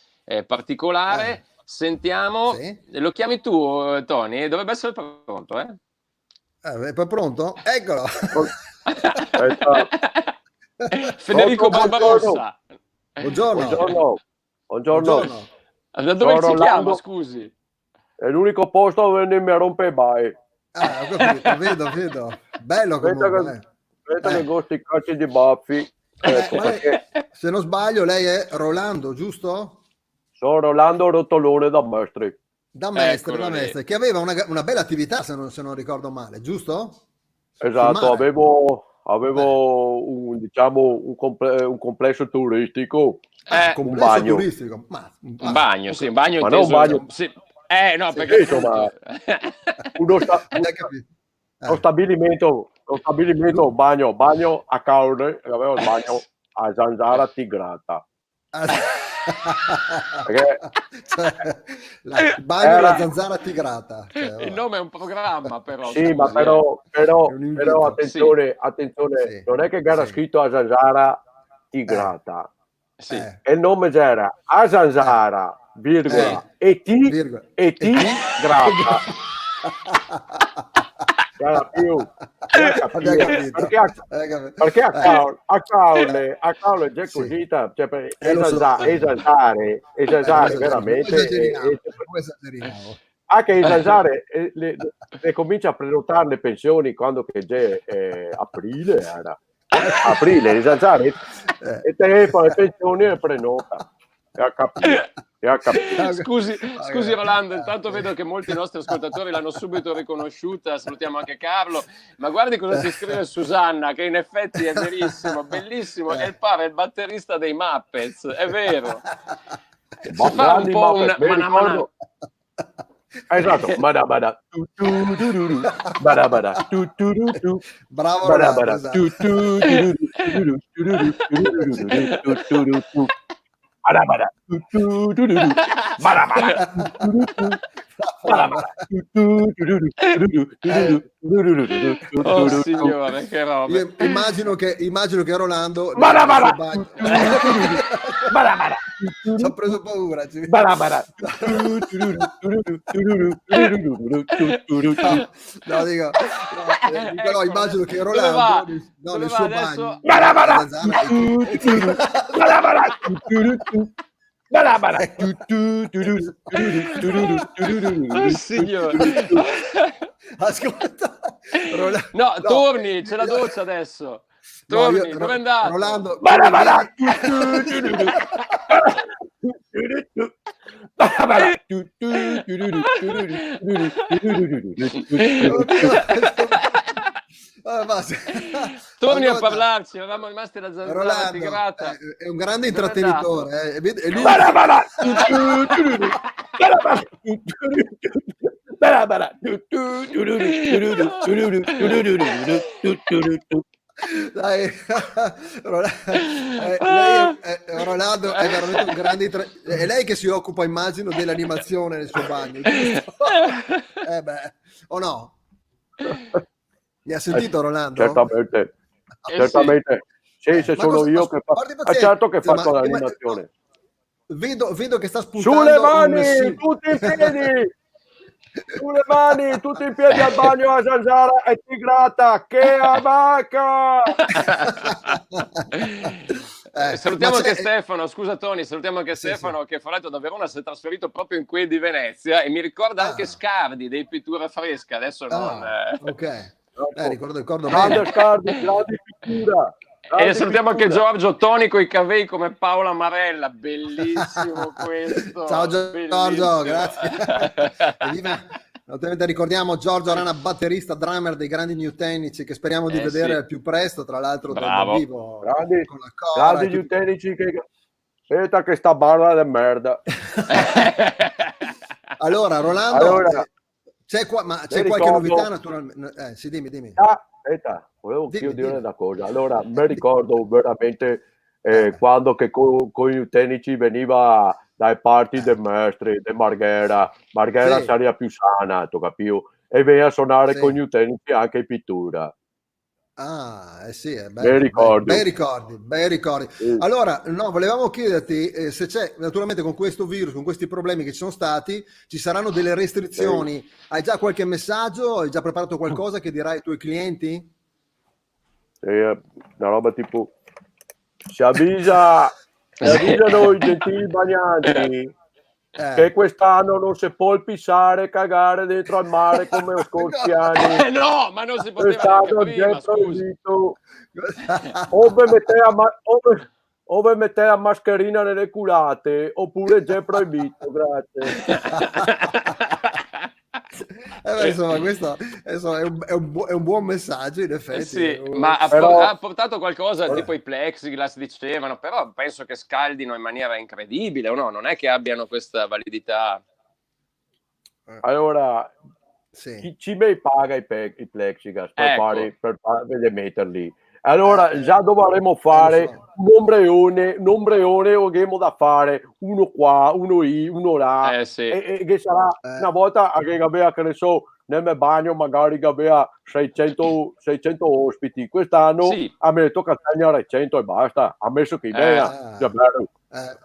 particolare. Sentiamo. Sì. Lo chiami tu, Tony? Dovrebbe essere pronto, È pronto? Eccolo! Federico Barbarossa. Buongiorno. Da dove ci chiama, scusi? È l'unico posto dove non mi rompe mai. Ho capito, vedo. Bello comunque. Aspetta che gosti i cacci di baffi. Se non sbaglio lei è Rolando, giusto? Sono Rolando Rotolone da Mestre. Da Mestre, che aveva una bella attività, se non ricordo male, giusto? Esatto, avevo un complesso turistico, un bagno. Turistico. Un bagno, sì, un bagno Ma non un bagno. Sì. No, perché insomma, uno stabilimento bagno a Caorle, e avevo il bagno a Zanzara Tigrata. Il bagno della Zanzara Tigrata. Il nome è un programma, però. Sì, ma però attenzione, Sì, non è che era scritto a Zanzara Tigrata. Sì. E il nome era a Zanzara, virgola, e ti grata. Perché a Caorle è già così, cioè, esagerare veramente. Anche esagerare, le comincia a prenotare le pensioni quando che già aprile era. Aprile, esagerare, e telefona le pensioni e prenota. Scusi Rolando, intanto vedo che molti nostri ascoltatori l'hanno subito riconosciuta, salutiamo anche Carlo, ma guardi cosa ci scrive Susanna, che in effetti è verissimo, bellissimo, è il batterista dei Muppets, è vero. Fa un po' una Esatto, bravo oh signore, che roba. Io immagino che Rolando ci ho preso paura. No, dico, però immagino che Rolando nel suo bagno oh signore. Ascolta, no, torni, c'è la doccia adesso. Torni, dove è andato? Rolando, torni a parlarci, eravamo rimasti alla Zanzara Tigrata. È un grande intrattenitore, e lui... Dai, Rolando è veramente un grande è lei che si occupa, immagino, dell'animazione nel suo bagno, giusto? O no? Mi ha sentito Rolando? Certamente. Sì, se sono io che certo che faccio l'animazione. Vedo che sta spuntando. Sulle mani, tutti in piedi! Sulle mani, tutti in piedi al bagno a Zanzara e Tigrata, che abaca! Salutiamo anche Stefano, scusa Tony, salutiamo anche Stefano che fra l'altro da Verona si è trasferito proprio in quei di Venezia e mi ricorda anche Scardi dei Pittura Fresca, adesso non... Ok, ricordo grande Scardi, grande pittura. E salutiamo anche Giorgio Toni con i cavei come Paola Marella, bellissimo questo. Ciao Giorgio, grazie. Ovviamente ricordiamo Giorgio Rana, batterista, drummer dei grandi New Tecnici, che speriamo di vedere al più presto, tra l'altro dal vivo grandi con la Cora. New Tecnici Aspetta che sta barra di merda. Allora, Rolando, Allora, c'è qualche ricordo- novità naturalmente? Sì, dimmi. Aspetta, volevo Dimmi, anch'io dire dimmi. una cosa. Allora, mi ricordo veramente quando che con gli tecnici veniva dai parti dei maestri, di Marghera Sì. sarebbe più sana, tu capivo? E veniva a suonare Sì. con gli utenti anche in pittura. Sì, è Bei ricordi. bei ricordi. Sì. Allora, no, volevamo chiederti se c'è, naturalmente con questo virus, con questi problemi che ci sono stati, ci saranno delle restrizioni. Hai già qualche messaggio? Hai già preparato qualcosa che dirai ai tuoi clienti? Una roba tipo si avvisano i gentili bagnanti che quest'anno non si può pisare e cagare dentro al mare come lo scorsi anni. No, ma non si poteva neanche Quest'anno prima, è scusi. proibito. O ve mettete la mascherina nelle culate oppure già è proibito, grazie. Insomma, questo insomma, è un buon messaggio, in effetti. Sì, ma ha portato qualcosa tipo i plexiglass, dicevano, però penso che scaldino in maniera incredibile, o no? Non è che abbiano questa validità. Allora, sì. chi me paga i plexiglass per Ecco. per metterli? Allora, già dovremo fare un ombreone o abbiamo da fare uno qua, uno lì, uno là, Sì. e che sarà una volta che aveva, che ne so, nel mio bagno magari che aveva 600 ospiti. Quest'anno a me ne tocca tagliare 100 e basta. Ammesso che già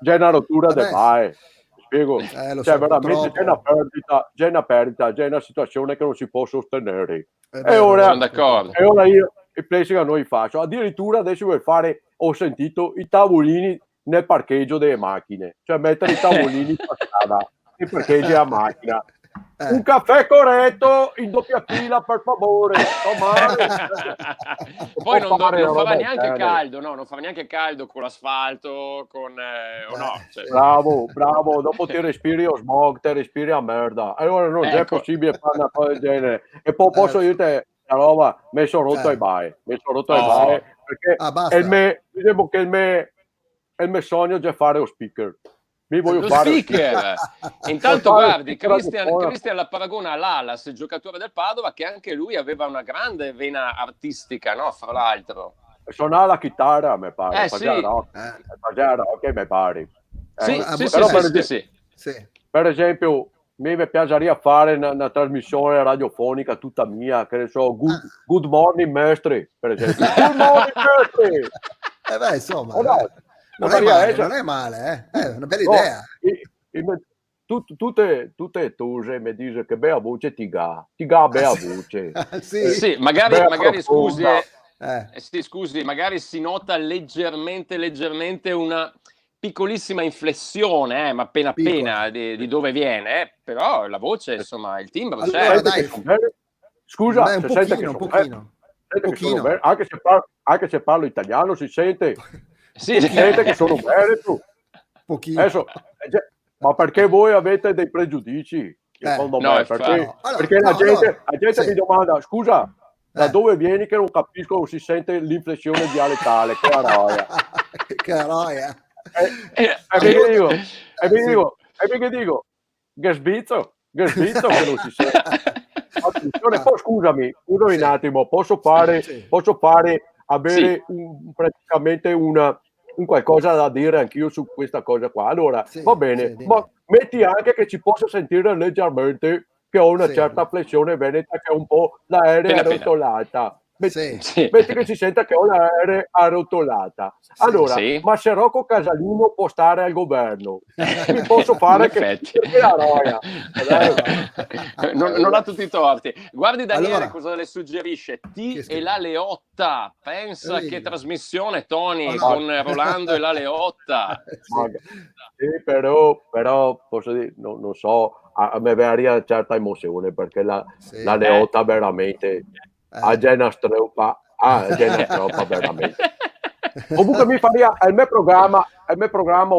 è una rottura del bae. Spiego, cioè veramente c'è una perdita, c'è una situazione che non si può sostenere. Sono d'accordo. E ora io il pressing a noi faccio, addirittura adesso vuoi fare, ho sentito, i tavolini nel parcheggio delle macchine, cioè mettere i tavolini per strada e parcheggi la macchina. Un caffè corretto in doppia fila, per favore. Poi non farà neanche caldo, no? Non farà neanche caldo con l'asfalto, con o no? Cioè... Bravo, dopo ti respiri lo smog, ti respiri a merda. Allora non è possibile fare una cosa del genere. E poi posso dirti la roba, mi sono rotto ai baie, perché diciamo che il mio sogno è già fare lo speaker. Mi voglio lo fare speaker. Intanto guardi, Cristian la paragona all'Alas, il giocatore del Padova, che anche lui aveva una grande vena artistica, no? Fra l'altro. Suonava la chitarra, mi pare. Sì. Faceva rock, mi pare. Sì. Per esempio, mi piacerebbe fare una trasmissione radiofonica tutta mia, che ne so, Good Morning Mestre, per esempio. Good Morning Mestre! Insomma... Non è male, è una bella idea. Tutte tuse mi dicono che bella voce ti ga bella voce. Sì, magari scusi, scusi, magari si nota leggermente una piccolissima inflessione, ma appena di dove viene, però la voce, insomma, il timbro c'è. Scusa, un pochino. Anche se parlo italiano si sente. Sì, si sente che sono veneto. Pochino. Adesso, ma perché voi avete dei pregiudizi? Secondo me, perché la gente mi domanda, scusa, da dove vieni che non capisco, si sente l'inflessione dialettale, che roia. E mi dico, che sbizzo che non si sente. Poi scusami un attimo, posso fare avere praticamente un qualcosa da dire anch'io su questa cosa qua. Allora, va bene, ma metti anche che ci possa sentire leggermente che ho una certa flessione veneta, che è un po' l'aereo arrotolata. Metti che si senta che ho l'aereo arrotolata. Allora, ma se Rocco Casalino può stare al governo, mi posso fare che la roia. Non ha tutti i torti. Guardi Daniele cosa le suggerisce. E la Leotta. Pensa che trasmissione, Tony, con Rolando e la Leotta. Sì, però posso dire, non so, a me verrebbe certa emozione, perché la Leotta veramente ha già una stroppa veramente. Comunque mi faria il mio programma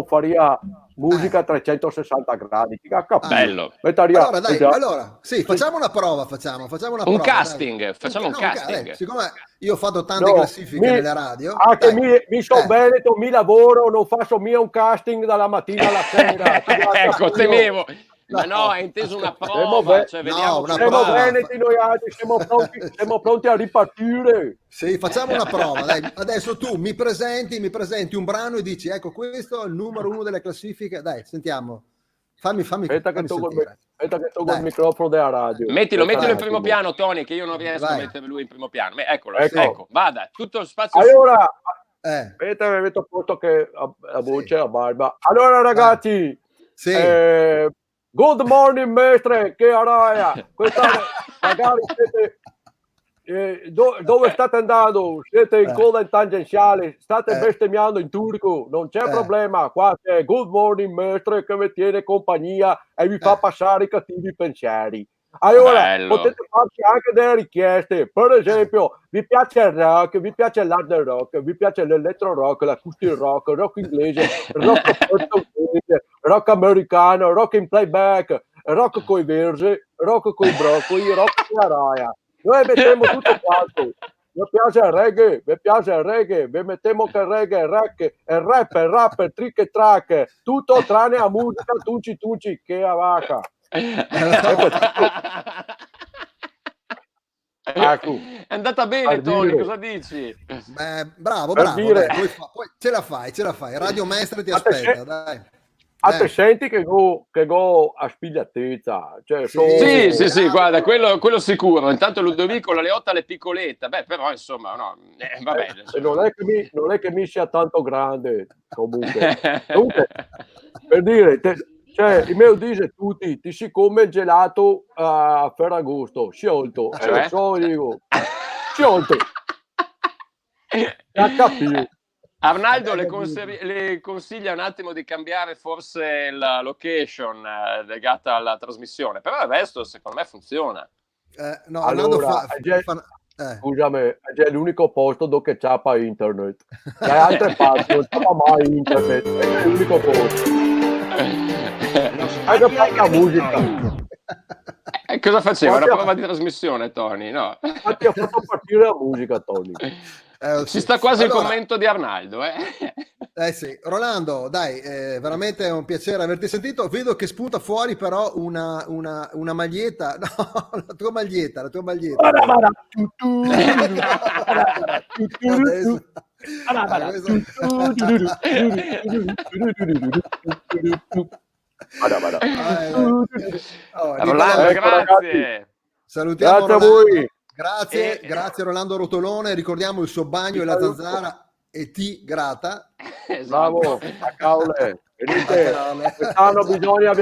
faria musica a 360 gradi. Bello. Allora, dai, allora, sì, facciamo una prova, facciamo una prova. Un casting, dai. facciamo un casting. Siccome io ho fatto tante classifiche nelle radio. Anche mi sono veneto, mi lavoro, non faccio mia un casting dalla mattina alla sera. Ecco, temevo. Ma no, è inteso una prova, cioè vediamo. Siamo veneti noi altri, siamo pronti a ripartire. Sì, facciamo una prova, dai. Adesso tu mi presenti un brano e dici, ecco, questo è il numero 1 delle classifiche. Dai, sentiamo. Fammi Aspetta che tolgo sentire. il microfono della radio. Mettilo in primo piano, Tony, che io non riesco a mettere lui in primo piano. Eccolo, ecco, vada, tutto lo spazio. Allora, aspetta, mi metto a posto che la voce, la barba. Allora, ragazzi, sì. Good morning, mestre, che araia. Magari siete dove state andando? Siete in coda in tangenziale, state bestemmiando in turco, non c'è problema. Qua c'è Good morning, mestre, che vi tiene compagnia e vi fa passare i cattivi pensieri. Allora, potete farci anche delle richieste. Per esempio, vi piace il rock, vi piace l'hard rock, vi piace l'elettro rock, l'acoustic rock, rock inglese, rock portoghese, rock americano, rock in playback, rock coi versi, rock coi broccoli, rock con la raia. Noi mettiamo tutto quanto. Vi piace il reggae, vi mettiamo che il reggae, il rap, il trick e track, tutto tranne la musica, tunci, che a vaca. Ecco. È andata bene, Tony, cosa dici? Bravo, dai, poi ce la fai, Radio Mestre ti aspetta, dai. Te senti che go a spigliatezza, cioè, sì, guarda, quello sicuro. Intanto Ludovico la Leotta le piccoletta, però insomma no, va bene. Non è che mi sia tanto grande, comunque per dire, cioè, i miei dice tutti, ti si come il gelato a Ferragosto, sciolto, dico, sciolto. Arnaldo le consiglia un attimo di cambiare forse la location legata alla trasmissione, però il resto secondo me funziona. No, allora, scusami, è l'unico posto dove c'è internet. Le altre parti non c'è mai internet, è l'unico posto. Anche per la musica. Cosa faceva? Una prova di trasmissione, Tony? No. Infatti ho fatto partire la musica, Tony. Ci sta quasi il commento di Arnaldo. Sì. Rolando, dai, veramente è un piacere averti sentito. Vedo che spunta fuori però una maglietta. No, la tua maglietta. Rolando, grazie. Salutiamo grazie a voi. Grazie Rolando Rotolone, ricordiamo il suo bagno e la zanzara e ti grata. Bravo, a caule. Venite, quest'anno bisogna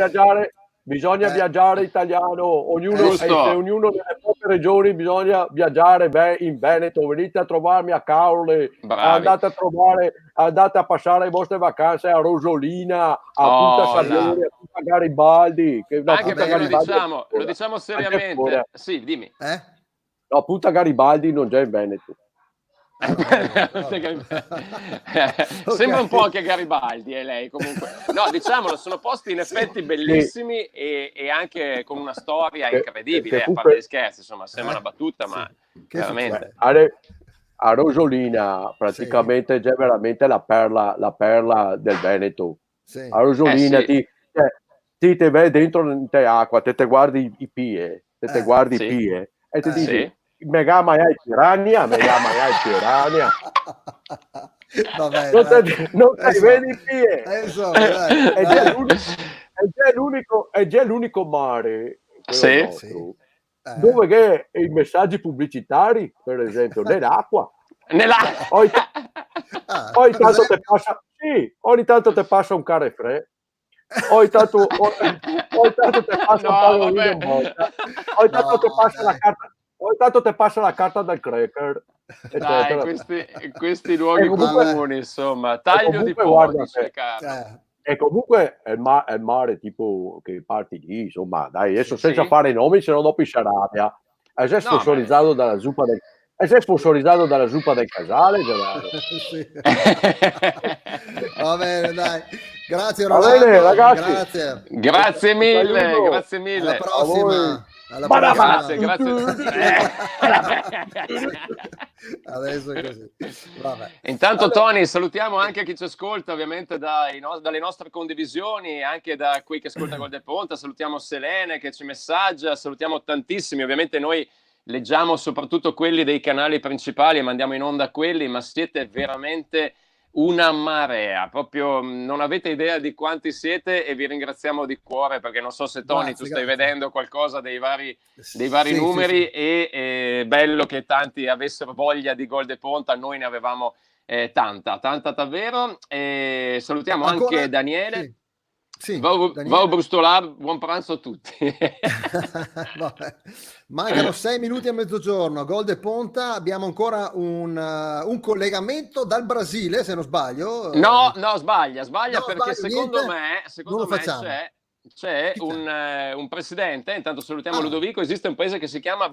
viaggiare italiano, ognuno nelle proprie regioni bisogna viaggiare in Veneto, venite a trovarmi a Caule, andate a passare le vostre vacanze a Rosolina, a Punta Salieri, a Punta Garibaldi. Anche perché lo diciamo seriamente. Sì, dimmi. No, Punta Garibaldi non c'è in Veneto. Sembra un po' anche Garibaldi lei comunque. No, diciamolo, sono posti in effetti bellissimi e anche con una storia incredibile, a parte gli scherzi, insomma, sembra una battuta, ma veramente. A Rosolina praticamente c'è veramente la perla del Veneto. A Rosolina ti vai dentro in acqua, te guardi i pie, e ti dici me llama ya Tirania. Vabbè, non ti vedi i pie. È già l'unico mare dove che i messaggi pubblicitari, per esempio, nell'acqua. Ogni tanto ti passa un carrefrè. Ogni tanto ti passa un pallolino in volta. Ogni tanto ti passa la carta. Ogni tanto ti passa la carta del cracker. Dai, questi luoghi comuni, insomma, taglio di pollice. E comunque è il mare tipo che parti lì, insomma, dai, adesso senza fare nomi, se no dopo si arrabbia. È sponsorizzato dalla zuppa del casale, Va bene, dai. Grazie Va Rolando, bene, ragazzi. grazie. Grazie mille, Saluto. grazie mille. Alla prossima. Alla Grazie, prossima. grazie. Adesso è così. Vabbè. Intanto Allora, Tony, salutiamo anche chi ci ascolta ovviamente dalle nostre condivisioni, anche da qui che ascolta Gol del Ponte, salutiamo Selene che ci messaggia, salutiamo tantissimi, ovviamente noi leggiamo soprattutto quelli dei canali principali e mandiamo in onda quelli, ma siete veramente una marea, proprio non avete idea di quanti siete e vi ringraziamo di cuore, perché non so se Tony tu stai vedendo qualcosa dei vari sì, numeri. sì. E bello che tanti avessero voglia di Gol de Ponta, noi ne avevamo tanta davvero. E salutiamo Ancora? anche Daniele. Sì, Va Daniele. a Brustolare, buon pranzo a tutti. Vabbè. Mancano 6 minuti a mezzogiorno. Gol de Ponta, abbiamo ancora un collegamento dal Brasile, se non sbaglio. No, sbaglia No, perché secondo niente. Non lo me facciamo. c'è un presidente, intanto salutiamo Ah. Ludovico, esiste un paese che si chiama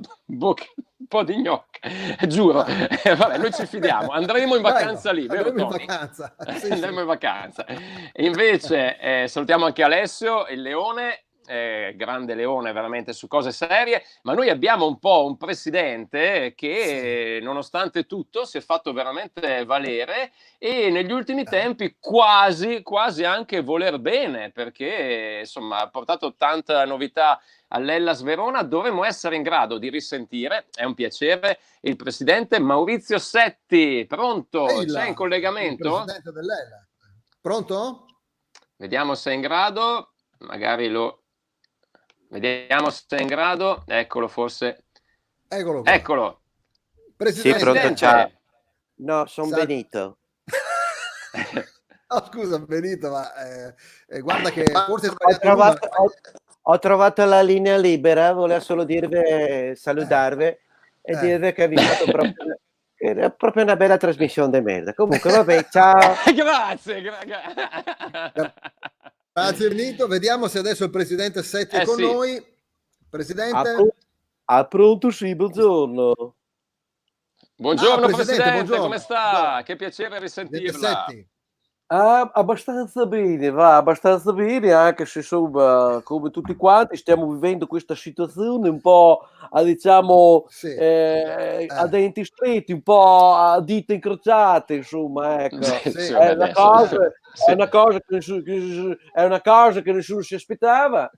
Podignoc, giuro. Vabbè, noi ci fidiamo, andremo in vacanza lì, vero Andremo in Tony? vacanza. Sì, Andremo sì. in vacanza. E invece salutiamo anche Alessio, il leone, grande leone veramente su cose serie, ma noi abbiamo un po' un presidente che nonostante tutto si è fatto veramente valere e negli ultimi tempi quasi anche voler bene, perché insomma ha portato tanta novità all'Hellas Verona. Dovremmo essere in grado di risentire, è un piacere, il presidente Maurizio Setti. Pronto? C'è in collegamento? Il presidente dell'Hellas. Pronto? Vediamo se è in grado, magari vediamo se è in grado, eccolo forse. Eccolo qua. Eccolo. Presidente. Sì, pronto, ciao. No, sono Sa- Benito. Oh, scusa Benito, ma guarda che forse hai sbagliato il Ho trovato la linea libera, volevo solo salutarvi e dirvi che vi fatto era proprio una bella trasmissione di merda. Comunque, vabbè, ciao. Grazie. Grazie Benito, vediamo se adesso il presidente Setti è con noi. Presidente? Pronto, sì, buongiorno. Buongiorno presidente, buongiorno. come sta? Che piacere risentirla. Abbastanza bene, anche se insomma, come tutti quanti, stiamo vivendo questa situazione un po' diciamo a denti stretti, un po' a dita incrociate, insomma, ecco. È una cosa che nessuno si aspettava.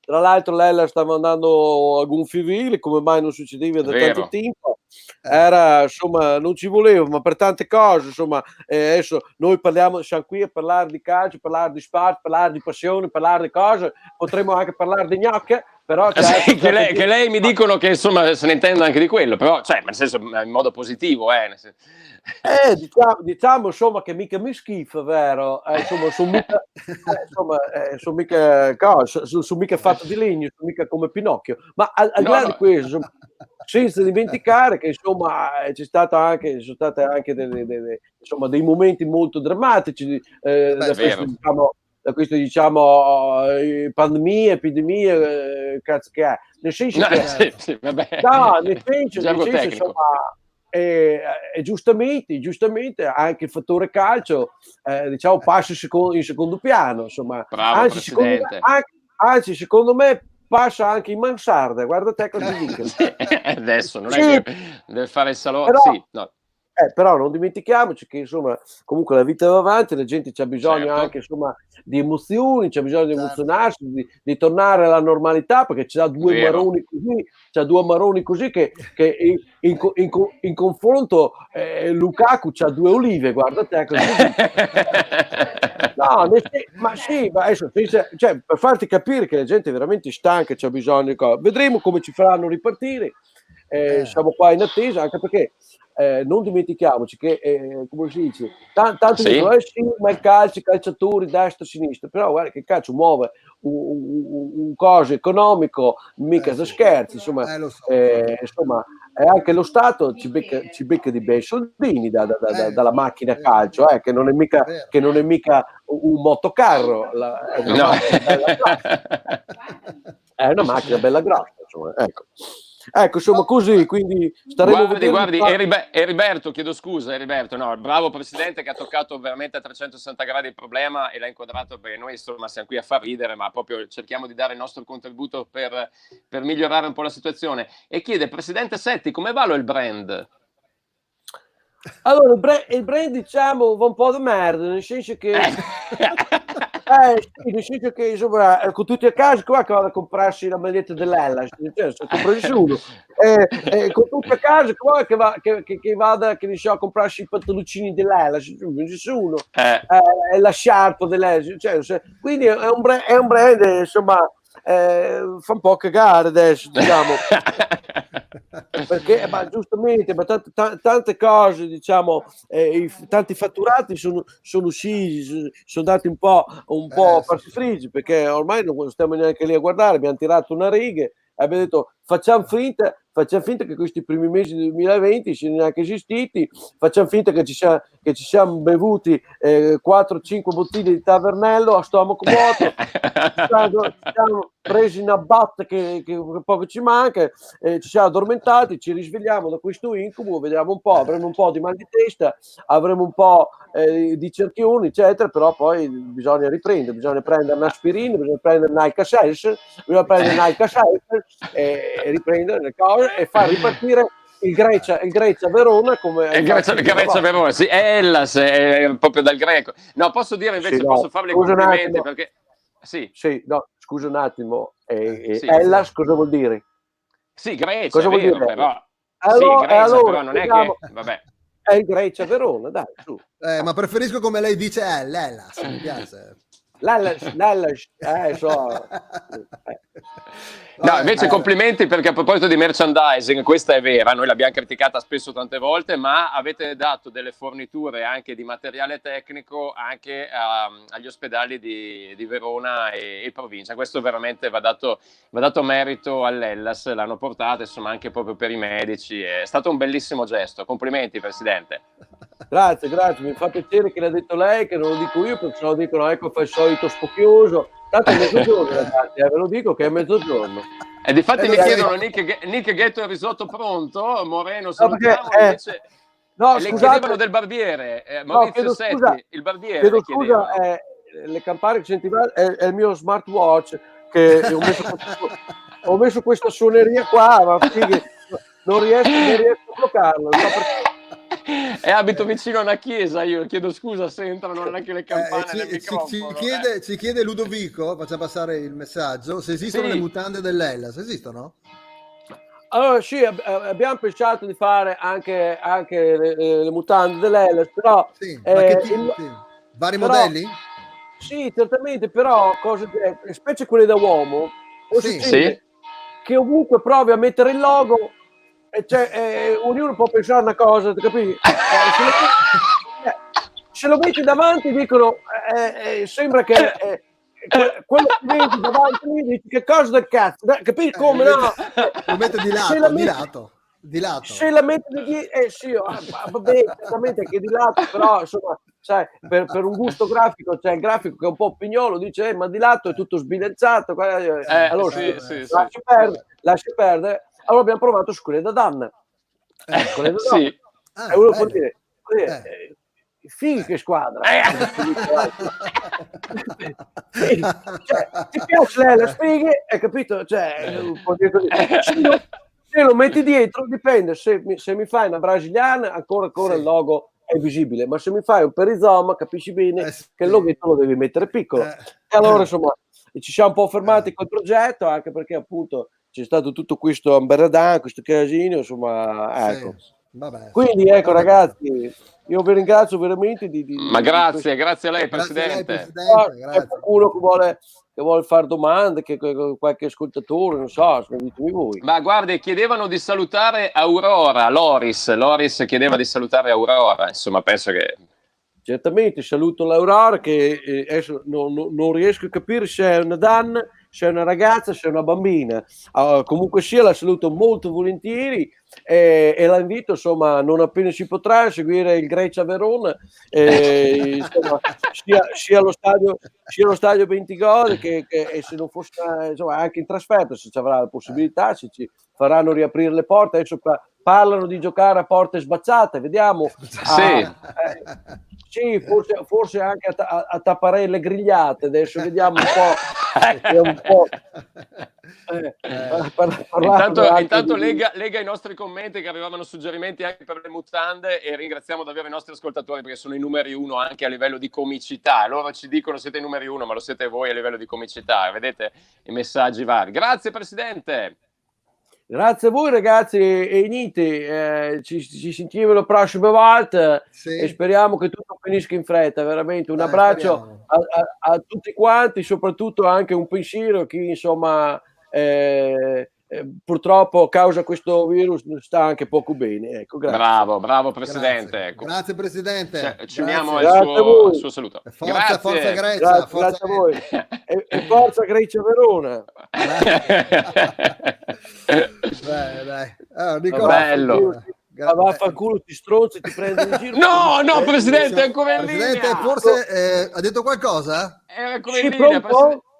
Tra l'altro l'Hellas stava andando a gonfie, come mai non succedeva da tanto tempo. Era insomma, non ci voleva, ma per tante cose, insomma, adesso noi siamo qui a parlare di calcio, parlare di sport, parlare di passione, parlare di cose, potremmo anche parlare di gnocche, però che lei mi dicono che insomma se ne intende anche di quello, però cioè nel senso in modo positivo, diciamo insomma che mica mi schifo, vero? Insomma, sono mica fatto di legno, sono mica come Pinocchio, ma al di là di questo, insomma, senza dimenticare che insomma sono state anche dei momenti molto drammatici da questo diciamo pandemia, epidemia, cazzo che è, nel senso che insomma giustamente anche il fattore calcio diciamo passa in secondo piano, insomma. Anzi secondo me passa anche in mansarda, guarda te cosa dico. Adesso non è che deve fare il salotto, però non dimentichiamoci che insomma comunque la vita va avanti, la gente c'ha bisogno anche insomma di emozioni, c'ha bisogno di emozionarsi, di tornare alla normalità, perché c'ha due maroni così che in confronto Lukaku c'ha due olive, guarda te così. Cioè, per farti capire che la gente è veramente stanca, c'ha bisogno di cose. Vedremo come ci faranno ripartire, siamo qua in attesa, anche perché non dimentichiamoci che come si dice tanto dicono ma il calcio, i calciatori destra sinistra, però guarda che il calcio muove un coso economico mica da scherzi, insomma, insomma anche lo Stato ci becca di bei soldini dalla macchina calcio, che non è mica un motocarro, è una macchina bella grossa, insomma, ecco. Ecco, insomma, così, quindi staremo Guardi, Eriberto, chiedo scusa, Eriberto, no, bravo Presidente che ha toccato veramente a 360 gradi il problema e l'ha inquadrato, perché noi insomma siamo qui a far ridere, ma proprio cerchiamo di dare il nostro contributo per migliorare un po' la situazione. E chiede, Presidente Setti, come va il brand? Allora, il brand diciamo va un po' di merda, nel senso che sì, nel senso che insomma con tutti a casa qua che vado a comprarsi la maglietta dell'Hellas, cioè, se compra nessuno, con tutti a casa qua che vada che ne so, a comprarsi i pantaloncini dell'Hellas, nessuno, la sciarpa dell'Hellas, cioè, quindi è un brand insomma fa un po' cagare adesso, diciamo. Perché giustamente tante cose, diciamo, tanti fatturati sono usciti, sono andati un po' a farsi friggi, perché ormai non stiamo neanche lì a guardare, abbiamo tirato una riga e abbiamo detto facciamo finta che questi primi mesi del 2020 siano neanche esistiti, facciamo finta che ci siamo bevuti 4-5 bottiglie di Tavernello a stomaco vuoto, ci siamo presi una botta che poco ci manca, ci siamo addormentati, ci risvegliamo da questo incubo, vediamo un po', avremo un po' di mal di testa, avremo un po' di cerchioni, eccetera, però poi bisogna riprendere, bisogna prendere un'aspirina, bisogna prendere un Alka-Seltzer, e riprendere le cose e far ripartire il Grecia Verona come Grecia Verona, sì, Hellas è proprio dal greco. No, posso dire invece, sì, posso farle complimenti perché sì, no, scusa un attimo, sì, Hellas cosa vuol dire? Sì, Grecia, cosa vuol vero, dire? però Allora, sì, Grecia, allora, però non è che vabbè. È il Grecia Verona, dai, su. Ma preferisco come lei dice l'Hellas, mi piace. L'Hellas, so. No, invece complimenti perché a proposito di merchandising, questa è vera, noi l'abbiamo criticata spesso tante volte, ma avete dato delle forniture anche di materiale tecnico anche agli ospedali di Verona e provincia. Questo veramente va dato merito all'Hellas, l'hanno portato insomma anche proprio per i medici, è stato un bellissimo gesto, complimenti Presidente. Grazie, mi fa piacere che l'ha detto lei, che non lo dico io, perché se no dicono ecco fa il solito spocchioso, tanto è mezzogiorno ragazzi, ve lo dico che è mezzogiorno. E difatti mi chiedono Nick Ghetto il risotto pronto, Moreno salutiamo, invece no, le chiedevano del barbiere, Maurizio Setti, il barbiere chiedo scusa, le campane che sentivate è il mio smartwatch che ho messo questa suoneria qua, ma non riesco a bloccarlo, no, perché e abito vicino a una chiesa, io chiedo scusa se entrano anche le campane nel microfono. Ci chiede Ludovico, faccia passare il messaggio, se esistono le mutande dell'Hellas, esistono? Allora sì, abbiamo pensato di fare anche le mutande dell'Hellas, però ma che tipo? Vari modelli? Sì, certamente, però specie quelle da uomo, succede che ovunque provi a mettere il logo ognuno può pensare una cosa, capisci? Se lo metti davanti dicono sembra che quello che vedi davanti dici che cosa del cazzo, capisci come no? Lo mette di lato. Se la metti di dietro, vabbè, certamente che di lato, però insomma, sai, per un gusto grafico, c'è il grafico che è un po' pignolo, dice ma di lato è tutto sbilanciato, allora lasci perdere. Allora abbiamo provato su quelle da Danna. Sì. E uno può dire, fighi che squadra. Ti piace le sfighe, hai capito? Può dire così. Se lo metti dietro, dipende, se mi fai una brasiliana, ancora il logo è visibile, ma se mi fai un perizoma, capisci bene che il loghetto lo devi mettere piccolo. E allora, insomma, ci siamo un po' fermati col progetto, anche perché appunto c'è stato tutto questo amberadan, questo casino, insomma, ecco. Vabbè. Quindi ecco ragazzi, io vi ringrazio veramente ma grazie a lei Presidente. C'è qualcuno che vuole fare domande, che qualche ascoltatore, non so, ditemi voi. Ma guardi, chiedevano di salutare Aurora, Loris chiedeva di salutare Aurora, insomma penso che... Certamente, saluto l'Aurora che adesso non riesco a capire se è una Dan, se è una ragazza, se è una bambina, comunque sia la saluto molto volentieri e la invito, insomma, non appena si potrà, a seguire il Grecia Verona, insomma, sia lo stadio 20 gol che e se non fosse, insomma, anche in trasferta, se ci avrà la possibilità, se ci faranno riaprire le porte. Adesso parlano di giocare a porte sbaciate, vediamo. Sì, forse anche a tapparelle grigliate. Adesso vediamo un po'. Intanto lega i nostri commenti, che avevano suggerimenti anche per le mutande, e ringraziamo davvero i nostri ascoltatori perché sono i numeri uno anche a livello di comicità. Loro ci dicono siete i numeri uno, ma lo siete voi a livello di comicità. Vedete i messaggi vari. Grazie Presidente. Grazie a voi ragazzi e niente, ci sentiamo la prossima volta, e speriamo che tutto finisca in fretta. Veramente un abbraccio a tutti quanti, soprattutto anche un pensiero a chi, insomma, purtroppo a causa questo virus sta anche poco bene. Ecco, grazie. Bravo Presidente. Grazie Presidente. Ci uniamo al suo saluto. Forza Grecia. Grazie a voi. E forza Grecia Verona. Dai. Nicola, bello. Vaffanculo, ti stronzi, ti prendi in giro. No, Presidente, è ancora in linea. Presidente, forse ha detto qualcosa? È ancora in linea.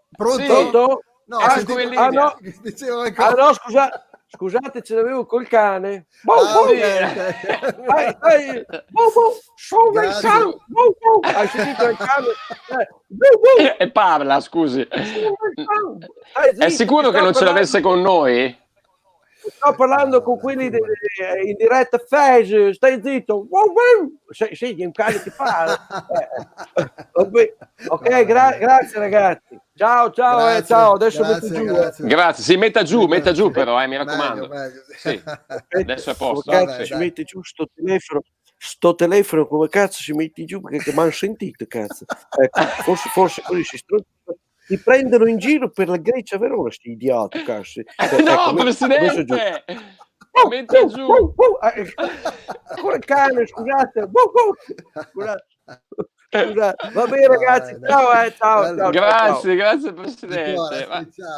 Pronto? No, no, scusate, ce l'avevo col cane. Hai sentito il cane? E parla, scusi. È sicuro che non ce l'avesse con noi? Sto parlando con quelli in diretta Face, stai zitto. Sì, un cane ti parla. Ok, grazie ragazzi. Ciao, ciao. Adesso metto giù. Grazie, si metta giù però, mi raccomando. Meglio. Sì. Adesso è a posto. Si mette giù sto telefono, come cazzo si mette giù, perché mi hanno sentito, cazzo. Ecco, forse così si stronza. Ti prendono in giro per la Grecia Verona, sti idioti, cazzo. No, Presidente! Mette giù. Ancora il cane, scusate. Va bene ragazzi, ciao. Grazie Presidente.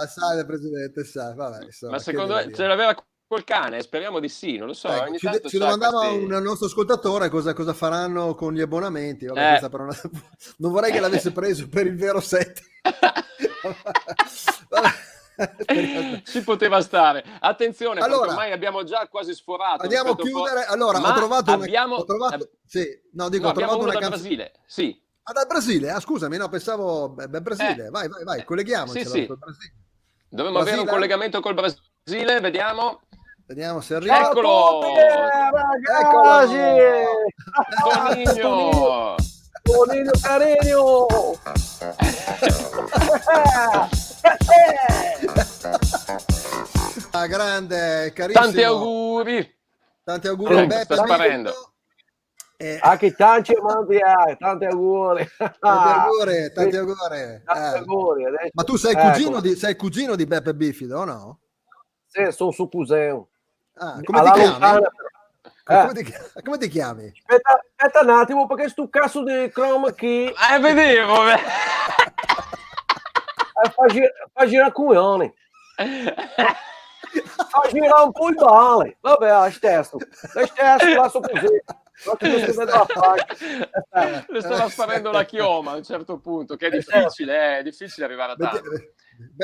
Salve Presidente, vabbè, ma secondo me ce l'aveva col cane? Speriamo di sì, non lo so. Ogni tanto ci domandiamo un nostro ascoltatore cosa faranno con gli abbonamenti. Vabbè, però non vorrei che l'avesse preso per il vero set. Ci poteva stare. Attenzione, allora, ormai abbiamo già quasi sforato. Andiamo a chiudere. Allora, ho trovato una canzone. Brasile. Sì. Dal Brasile? Scusami, no, pensavo Brasile. Vai, colleghiamoci. Sì. Dovremmo avere un collegamento col Brasile, vediamo se arriva. Eccolo! Tonino Carenio! Grande, carissimo. Tanti auguri. Beppe, sta sparendo. Anche tanti amanti, tanti auguri. Tanti auguri. Ma tu sei cugino di Beppe Bifido, o no? Sì, sono suo cugino. Come ti chiami? Aspetta un attimo, perché sto cazzo di chroma key vedevo fa girare coglioni, fa girare un po' il male. Vabbè, la stesso lascio così. Le stava sparendo la chioma a un certo punto, che è difficile arrivare a tanto.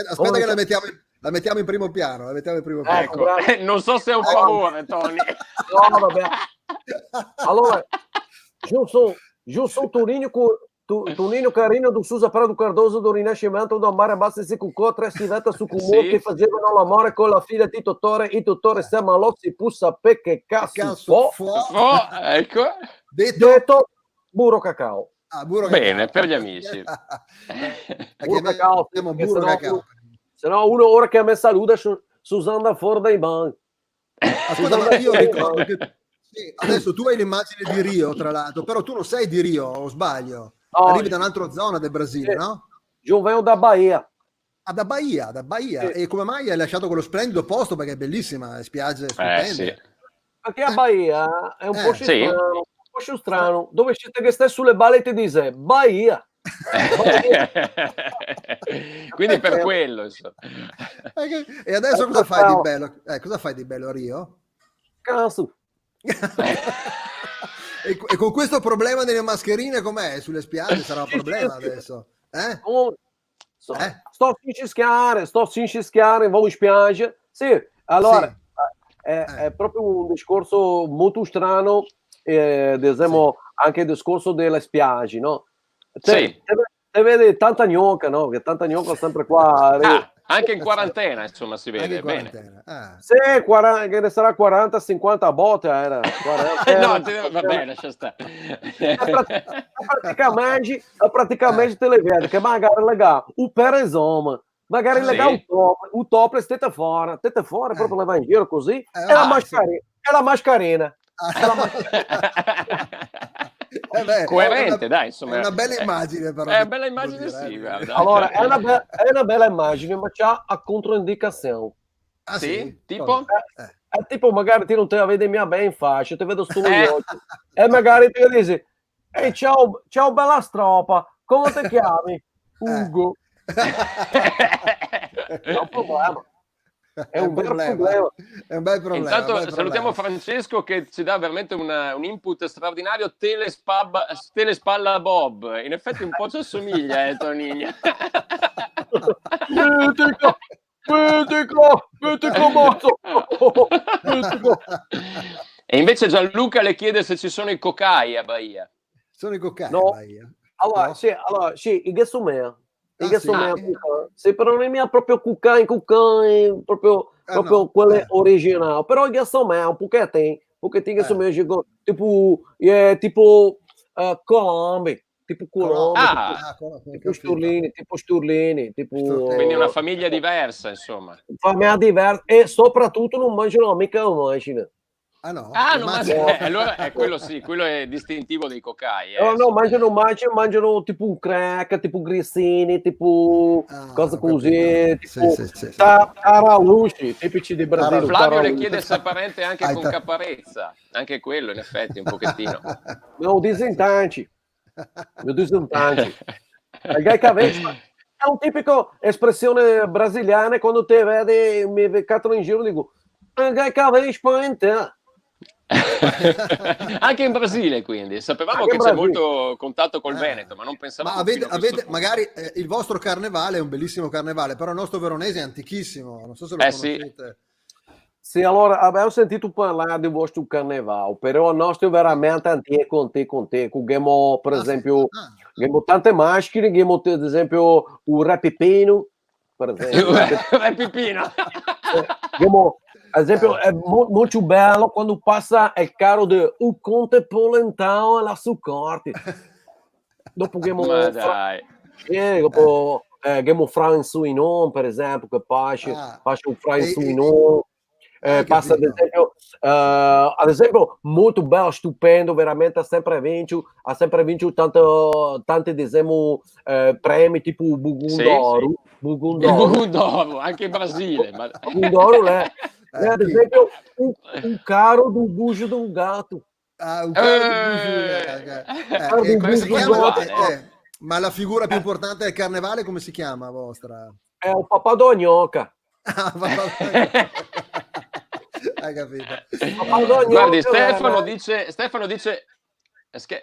Aspetta che la mettiamo in primo piano. Ecco, non so se è un favore, Tony. No, vabbè. Allora, io sono Tonino Carino do Sousa Prado Cardoso do Rinascimento do Mare Bassa e Cucò, tre sivetta su Cumò che facevano l'amore con la figlia di Totore, e Totore se malò si pussa perché cazzo ecco. Detto burro cacao. Bene, per gli amici. Burro cacao. Se no uno ora che me saluta Susanna fuori dai banchi. Ascolta, ma io ricordo che adesso tu hai l'immagine di Rio, tra l'altro, però tu non sei di Rio, o sbaglio? Arrivi da un'altra zona del Brasile, no? Io vengo da Bahia. Da Bahia. Sì. E come mai hai lasciato quello splendido posto? Perché è bellissima, spiagge stupende. Sì. Perché a Bahia è un po' strano. Dove siete che stai sulle balle e ti dice Bahia. Quindi per quello, insomma. E adesso cosa fai di bello? Cosa fai di bello a Rio? Cazzo. E con questo problema delle mascherine com'è? Sulle spiagge sarà un problema adesso? Sto a fischiare, vado in spiaggia. Sì, allora Sì. è proprio un discorso molto strano, diciamo, anche il discorso delle spiagge, no? Sì. Te vede tanta gnocca, no? Che tanta gnocca sempre qua. Anche in quarantena, insomma, si vede bene. Sì, che ne sarà 40-50 a botte, era. 40, vabbè, lascia stare. Praticamente te le vedi che magari lega un perezoma, magari lega un top e stette fuori, proprio le vai in giro così, e la mascherina. Coerente, dai, insomma. È una bella immagine, però. È una bella immagine, sì, guarda. Allora, è una bella immagine, ma c'ha a controindicazione. Ah, sì? Tipo? Tipo, magari ti non te la vedi mia ben in faccia, ti vedo sto occhi, e magari ti dici, ehi, ciao bella stropa, come ti chiami? Ugo. È un problema. È un bel problema. È un bel problema. Intanto salutiamo Francesco che ci dà veramente un input straordinario. Telespalla Bob. In effetti un po' ci assomiglia, Tonino. Mitico, mozzo. E invece Gianluca le chiede se ci sono i cocai a Bahia. Sono i cocai a Bahia? Allora, sì, i Gessumea. Sì, però non è mia proprio cucai, proprio quelle originali. Però il Gessumea un pochettino Gessumea, tipo Colombi. Tipo Colombi, tipo Sturlini, quindi una famiglia diversa, insomma. Famiglia diversa, e soprattutto non mangiano mica la macina. No? Allora è quello sì, quello è distintivo dei cocai. No, mangiano tipo un crack, tipo grissini, tipo cose così, tipo taraluci, tipici di Brasile. Flavio le chiede se è parente anche con Caparezza, anche quello in effetti un pochettino. No, disentanci. È un tipico espressione brasiliana, quando te vedi, mi veccano in giro, dico, gai cavespa in te. Anche in Brasile, quindi sapevamo che c'è molto contatto col Veneto, ma non pensavamo. Ma avete magari il vostro carnevale è un bellissimo carnevale, però il nostro veronese è antichissimo, non so se lo conoscete. Sì, allora abbiamo sentito parlare del vostro carnevale, però il nostro è veramente antico. Abbiamo, per esempio, abbiamo tante maschere, abbiamo ad esempio un re Pipino, per esempio. Re Pipino. Ad esempio, è molto bello quando passa il carro di un conte polentano alla Succorti. Dopo abbiamo Fra in Suinon, per esempio, che passa un Fra in Suinon. Passa ad esempio molto bello, stupendo, veramente ha sempre vinto tanti diciamo, premi tipo Bugundoro. Bugundoro, anche in Brasile. Bugundoro ad esempio un caro do bujo di un gatto. Un caro di bujo. Ma la figura più importante del carnevale come si chiama vostra? È un papà d'ognoca. Hai capito? Guardi,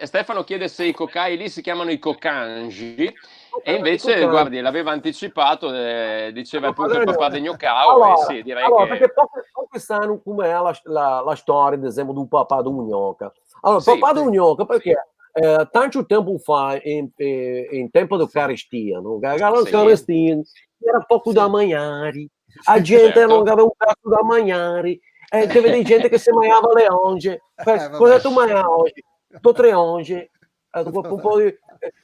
Stefano chiede se i cocai lì si chiamano i cocangi, e invece guardi, l'aveva anticipato, diceva appunto il papà di Gnocao. Sì, direi perché pochi sanno com'è la storia, ad esempio, di un papà di Gnocca. Allora, papà di Gnocca, perché tanto tempo fa, in tempo di carestia, no? Carestia era poco da mangiare, la gente non aveva un cazzo da mangiare, e te vedi gente che si mangiava le onge. Cosa tu mangi oggi? 2-3 onge, un po' di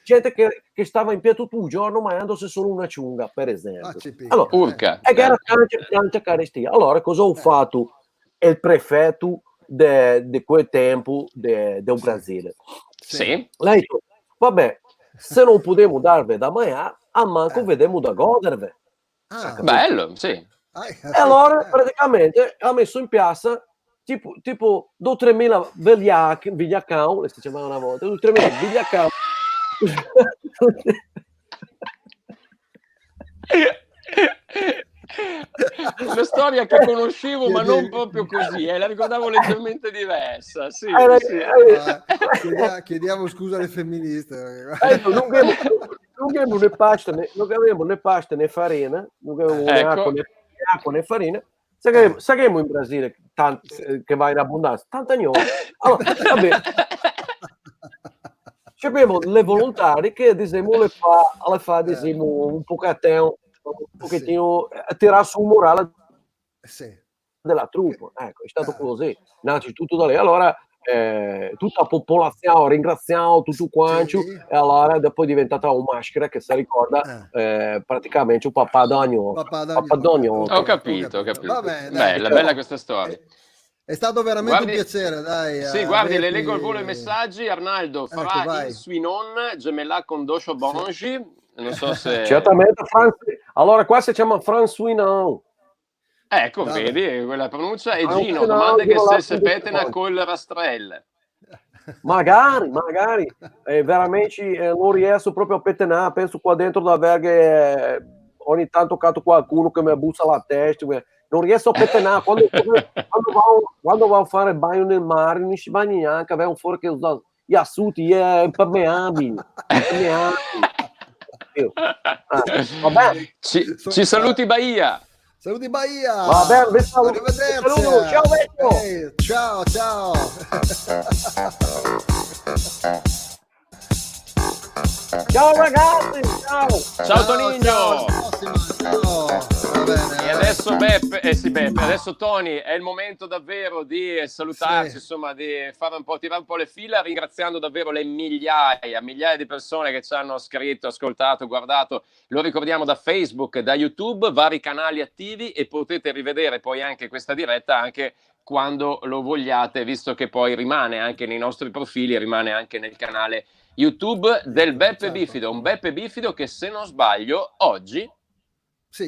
gente che stava in piedi tutto il giorno mangiandosi solo una ciunga, per esempio. Allora, e che era tanta carestia. Allora, cosa ho fatto il prefetto di quel tempo del Brasile? Sì. Lei detto, vabbè, se non potremo darvi da mangiare, a manco vediamo da godervi. Bello, sì. E allora praticamente ha messo in piazza tipo 2-3 mila vigliacão, si chiamava una volta, 2-3 mila vigliacão Una storia che conoscevo, ma non proprio così, la ricordavo leggermente diversa. Sì, sì. Chiediamo scusa alle femministe. Non abbiamo né pasta né farina, non abbiamo né acqua né farina. Saremo in Brasile che va in abbondanza, tanta gnocca. Allora, vabbè. Abbiamo le volontari che diciamo le fa diciamo, un pochettino a tirare su un morale della truppa. Ecco, è stato così. Innanzitutto da lei. Allora tutta la popolazione ringraziamo tutto quanto e allora dopo è diventata una maschera che si ricorda praticamente un papà d'ogno. Ho capito. Vabbè, bella questa storia. È stato veramente un piacere, dai. Sì, guardi, le leggo al volo i messaggi. Arnaldo farà il Suinon, gemellà con Dosho Bonji. Non so se... Certamente, allora qua si chiama Fransuinon. Ecco, vedi, quella pronuncia. E Gino, domanda che se sepetena col rastrello. Magari, veramente non riesco proprio a pettenare, penso qua dentro da verghe ogni tanto ho toccato qualcuno che mi bussa la testa, non riesco a pettenare, quando va a fare il bagno nel mare non si bagna neanche, aveva un fuori che gli asciutti è impermeabili. Vabbè. Ci saluti Bahia. Saluti Bahia. Va bene, arrivederci. Ciao Vecchio. Ciao. Ciao ragazzi, ciao Tonino. Ciao. Va bene. E adesso Beppe, adesso Tony, è il momento davvero di salutarci, insomma, di fare tirare un po' le fila, ringraziando davvero le migliaia di persone che ci hanno scritto, ascoltato, guardato. Lo ricordiamo da Facebook, da YouTube, vari canali attivi e potete rivedere poi anche questa diretta anche quando lo vogliate, visto che poi rimane anche nei nostri profili, rimane anche nel canale YouTube del Beppe Bifido, un Beppe Bifido che se non sbaglio oggi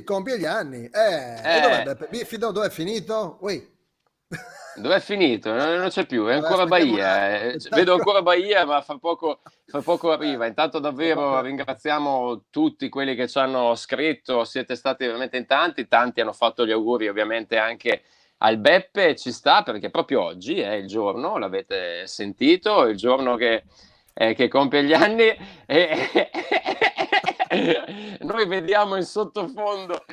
compie gli anni. Dov'è Beppe Bifido? Dove è finito? Dov'è finito? Non c'è più, è ancora Bahia. Vedo ancora Bahia, ma fra poco arriva. Intanto davvero ringraziamo tutti quelli che ci hanno scritto, siete stati veramente in tanti hanno fatto gli auguri ovviamente anche al Beppe, ci sta perché proprio oggi è il giorno, l'avete sentito, il giorno che compie gli anni e noi vediamo in sottofondo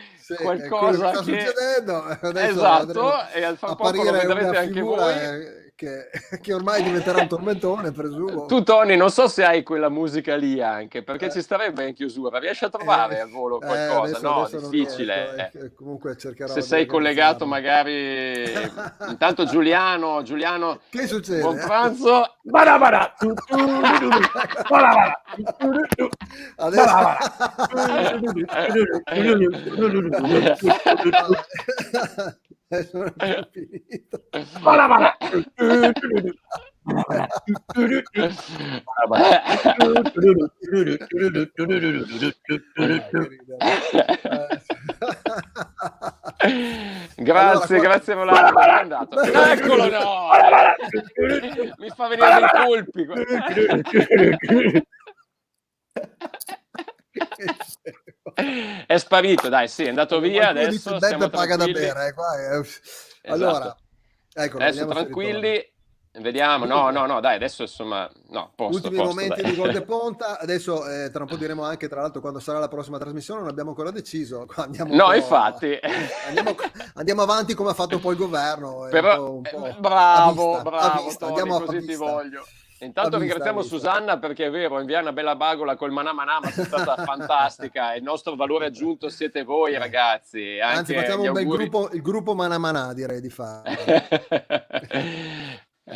qualcosa che sta succedendo adesso. Esatto, e al fra poco lo vedrete anche voi che ormai diventerà un tormentone, presumo. Tu Tony, non so se hai quella musica lì anche, perché ci starebbe in chiusura, riesci a trovare al volo qualcosa? Adesso Difficile. Comunque cercherò. Se sei collegato magari. Intanto Giuliano, che succede? Buon pranzo. Adesso non è finito. Grazie Rolando, è andato. Eccolo, no! Mi fa venire dei colpi. È sparito, dai, sì, è andato via. Adesso Beppe paga da bere, allora, ecco, adesso tranquilli. Vediamo, no, dai, adesso insomma, ultimi momenti di Gol de Ponta. Adesso tra un po' diremo anche, tra l'altro, quando sarà la prossima trasmissione, non abbiamo ancora deciso. Infatti. Andiamo avanti come ha fatto poi il governo. Però, bravo, andiamo così ti voglio. Intanto ringraziamo Susanna perché è vero, inviare una bella bagola col Manà ma è stata fantastica. Il nostro valore aggiunto siete voi, ragazzi. Anzi, facciamo un bel gruppo, il gruppo Manà, direi di fare.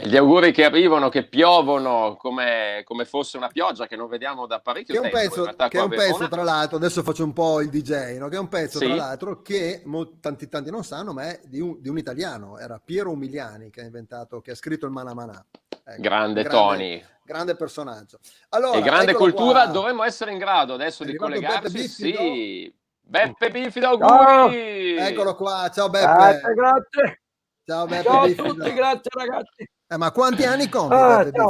Gli auguri che arrivano, che piovono come fosse una pioggia che non vediamo da parecchio tempo. Che è un pezzo, tra l'altro, adesso faccio un po' il DJ, no? Che è un pezzo, tra l'altro, che tanti non sanno, ma è di un italiano. Era Piero Umiliani che ha scritto il Manà. Ecco, grande Tony. Grande personaggio. Allora, e grande cultura, qua. Dovremmo essere in grado adesso di collegarci. Beppe Bifido, auguri! Eccolo qua, ciao Beppe. Grazie. Ciao Beppe. Ciao a tutti, grazie ragazzi. Ma quanti anni compi?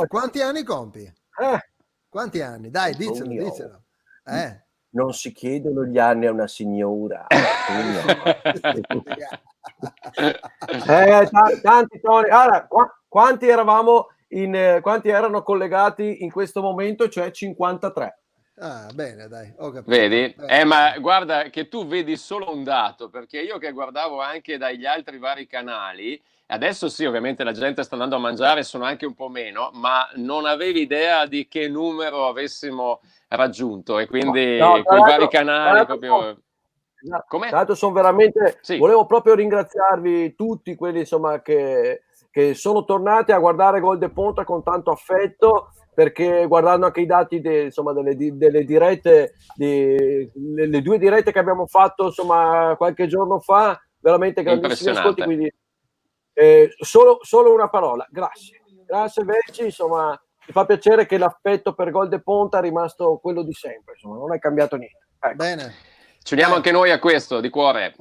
Quanti anni compi? Quanti anni? Dai, dicelo. Non si chiedono gli anni a una signora. Tanti Tony. Allora, quanti erano collegati in questo momento? Cioè 53. Ah, bene, dai, ho capito. Vedi? Ma guarda che tu vedi solo un dato, perché io che guardavo anche dagli altri vari canali, adesso sì, ovviamente la gente sta andando a mangiare, sono anche un po' meno, ma non avevi idea di che numero avessimo raggiunto, e quindi quei vari canali proprio... Come? Tra l'altro sono veramente... Sì. Volevo proprio ringraziarvi tutti quelli, insomma, che sono tornati a guardare Gol de Ponta con tanto affetto, perché guardando anche i dati delle dirette, le 2 dirette che abbiamo fatto, insomma, qualche giorno fa, veramente grandissimi ascolti, quindi solo una parola: grazie Vecchi, insomma, mi fa piacere che l'affetto per Gol de Ponta è rimasto quello di sempre, insomma, non è cambiato niente. Ecco. Bene. Ci uniamo anche noi a questo, di cuore.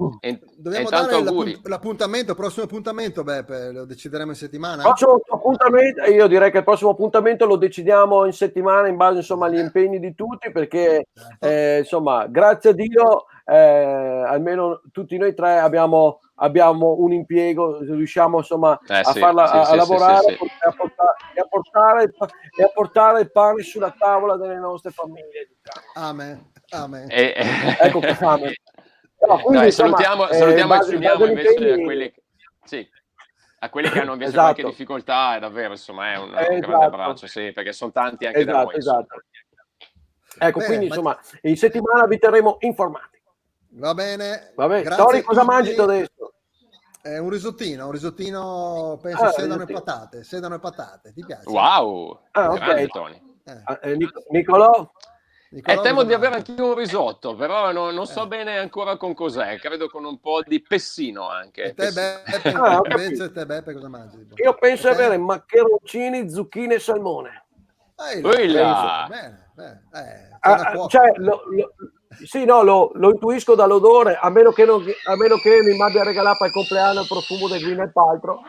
Dobbiamo dare l'appuntamento, prossimo appuntamento, Beppe, lo decideremo in settimana? Prossimo appuntamento, io direi che il prossimo appuntamento lo decidiamo in settimana in base, insomma, agli impegni di tutti, perché insomma, grazie a Dio, almeno tutti noi 3 abbiamo un impiego, riusciamo, insomma, a lavorare e a portare il pane sulla tavola delle nostre famiglie. Amen. Ecco che fame. Dai, salutiamo e ci uniamo invece a quelli che hanno invece qualche difficoltà, e davvero, insomma, è un grande abbraccio, sì, perché sono tanti anche da noi. Ecco, quindi insomma, in settimana vi terremo informati. Va bene. Tori, cosa mangi adesso? Un risottino, penso sedano e patate, ti piace? Wow, grande Tony. Nicolò? Temo di avere anche un risotto, però non so bene ancora con cos'è, credo con un po' di pessino anche. Te Beppe, cosa mangi? Io penso di avere maccheroncini, zucchine e salmone. Lo intuisco dall'odore, a meno che mi abbia regalato al compleanno il profumo del Gwyneth Paltrow.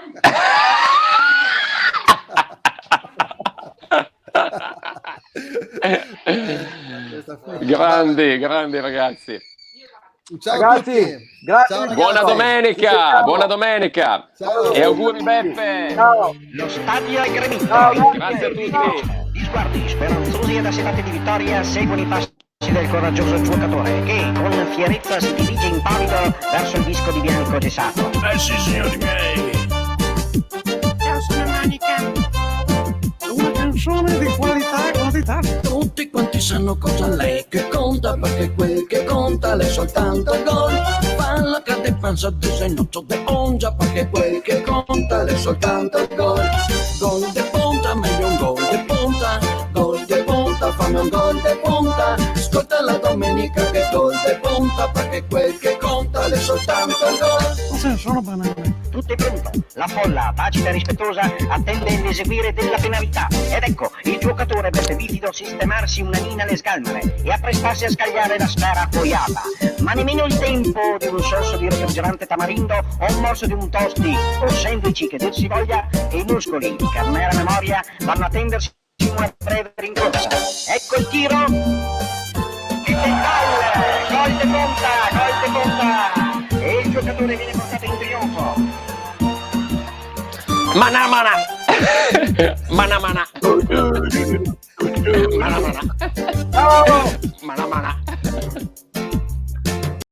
grandi ragazzi. Ciao ragazzi, a tutti. Grazie. Ciao, buona domenica. Ciao. E auguri Beppe. Ciao. Lo stadio è gremito. Grazie a tutti. Gli sguardi speranzosi ed assetati di vittoria seguono i passi del coraggioso giocatore che con fierezza si dirige impavido verso il disco di bianco gessato. Sì, signori miei. Ciao, sono Manica. Una canzone di qualità. Tutti quanti sanno cosa lei che conta, perché quel che conta è soltanto il gol. Palla cade panza disegno de ongia, perché quel che conta è soltanto il gol. Gol de ponta, meglio un gol de ponta. Gol de ponta, fammi un gol de ponta. Ascolta la domenica che gol de ponta, perché quel che conta è soltanto il gol. Sono banane. Tutto è pronto, la folla, tacita e rispettosa, attende l'eseguire della penalità. Ed ecco, il giocatore Beppe Bifido sistemarsi una nina alle scalmare e apprestarsi a scagliare la sfera appoiata. Ma nemmeno il tempo di un sorso di refrigerante tamarindo o un morso di un tosti o sandwich che dir si voglia, e i muscoli di carnera memoria vanno a tendersi una breve rincorsa. Ecco il tiro. E gol de ponta. E il giocatore viene portato in trionfo. Mana. Ciao. Mana.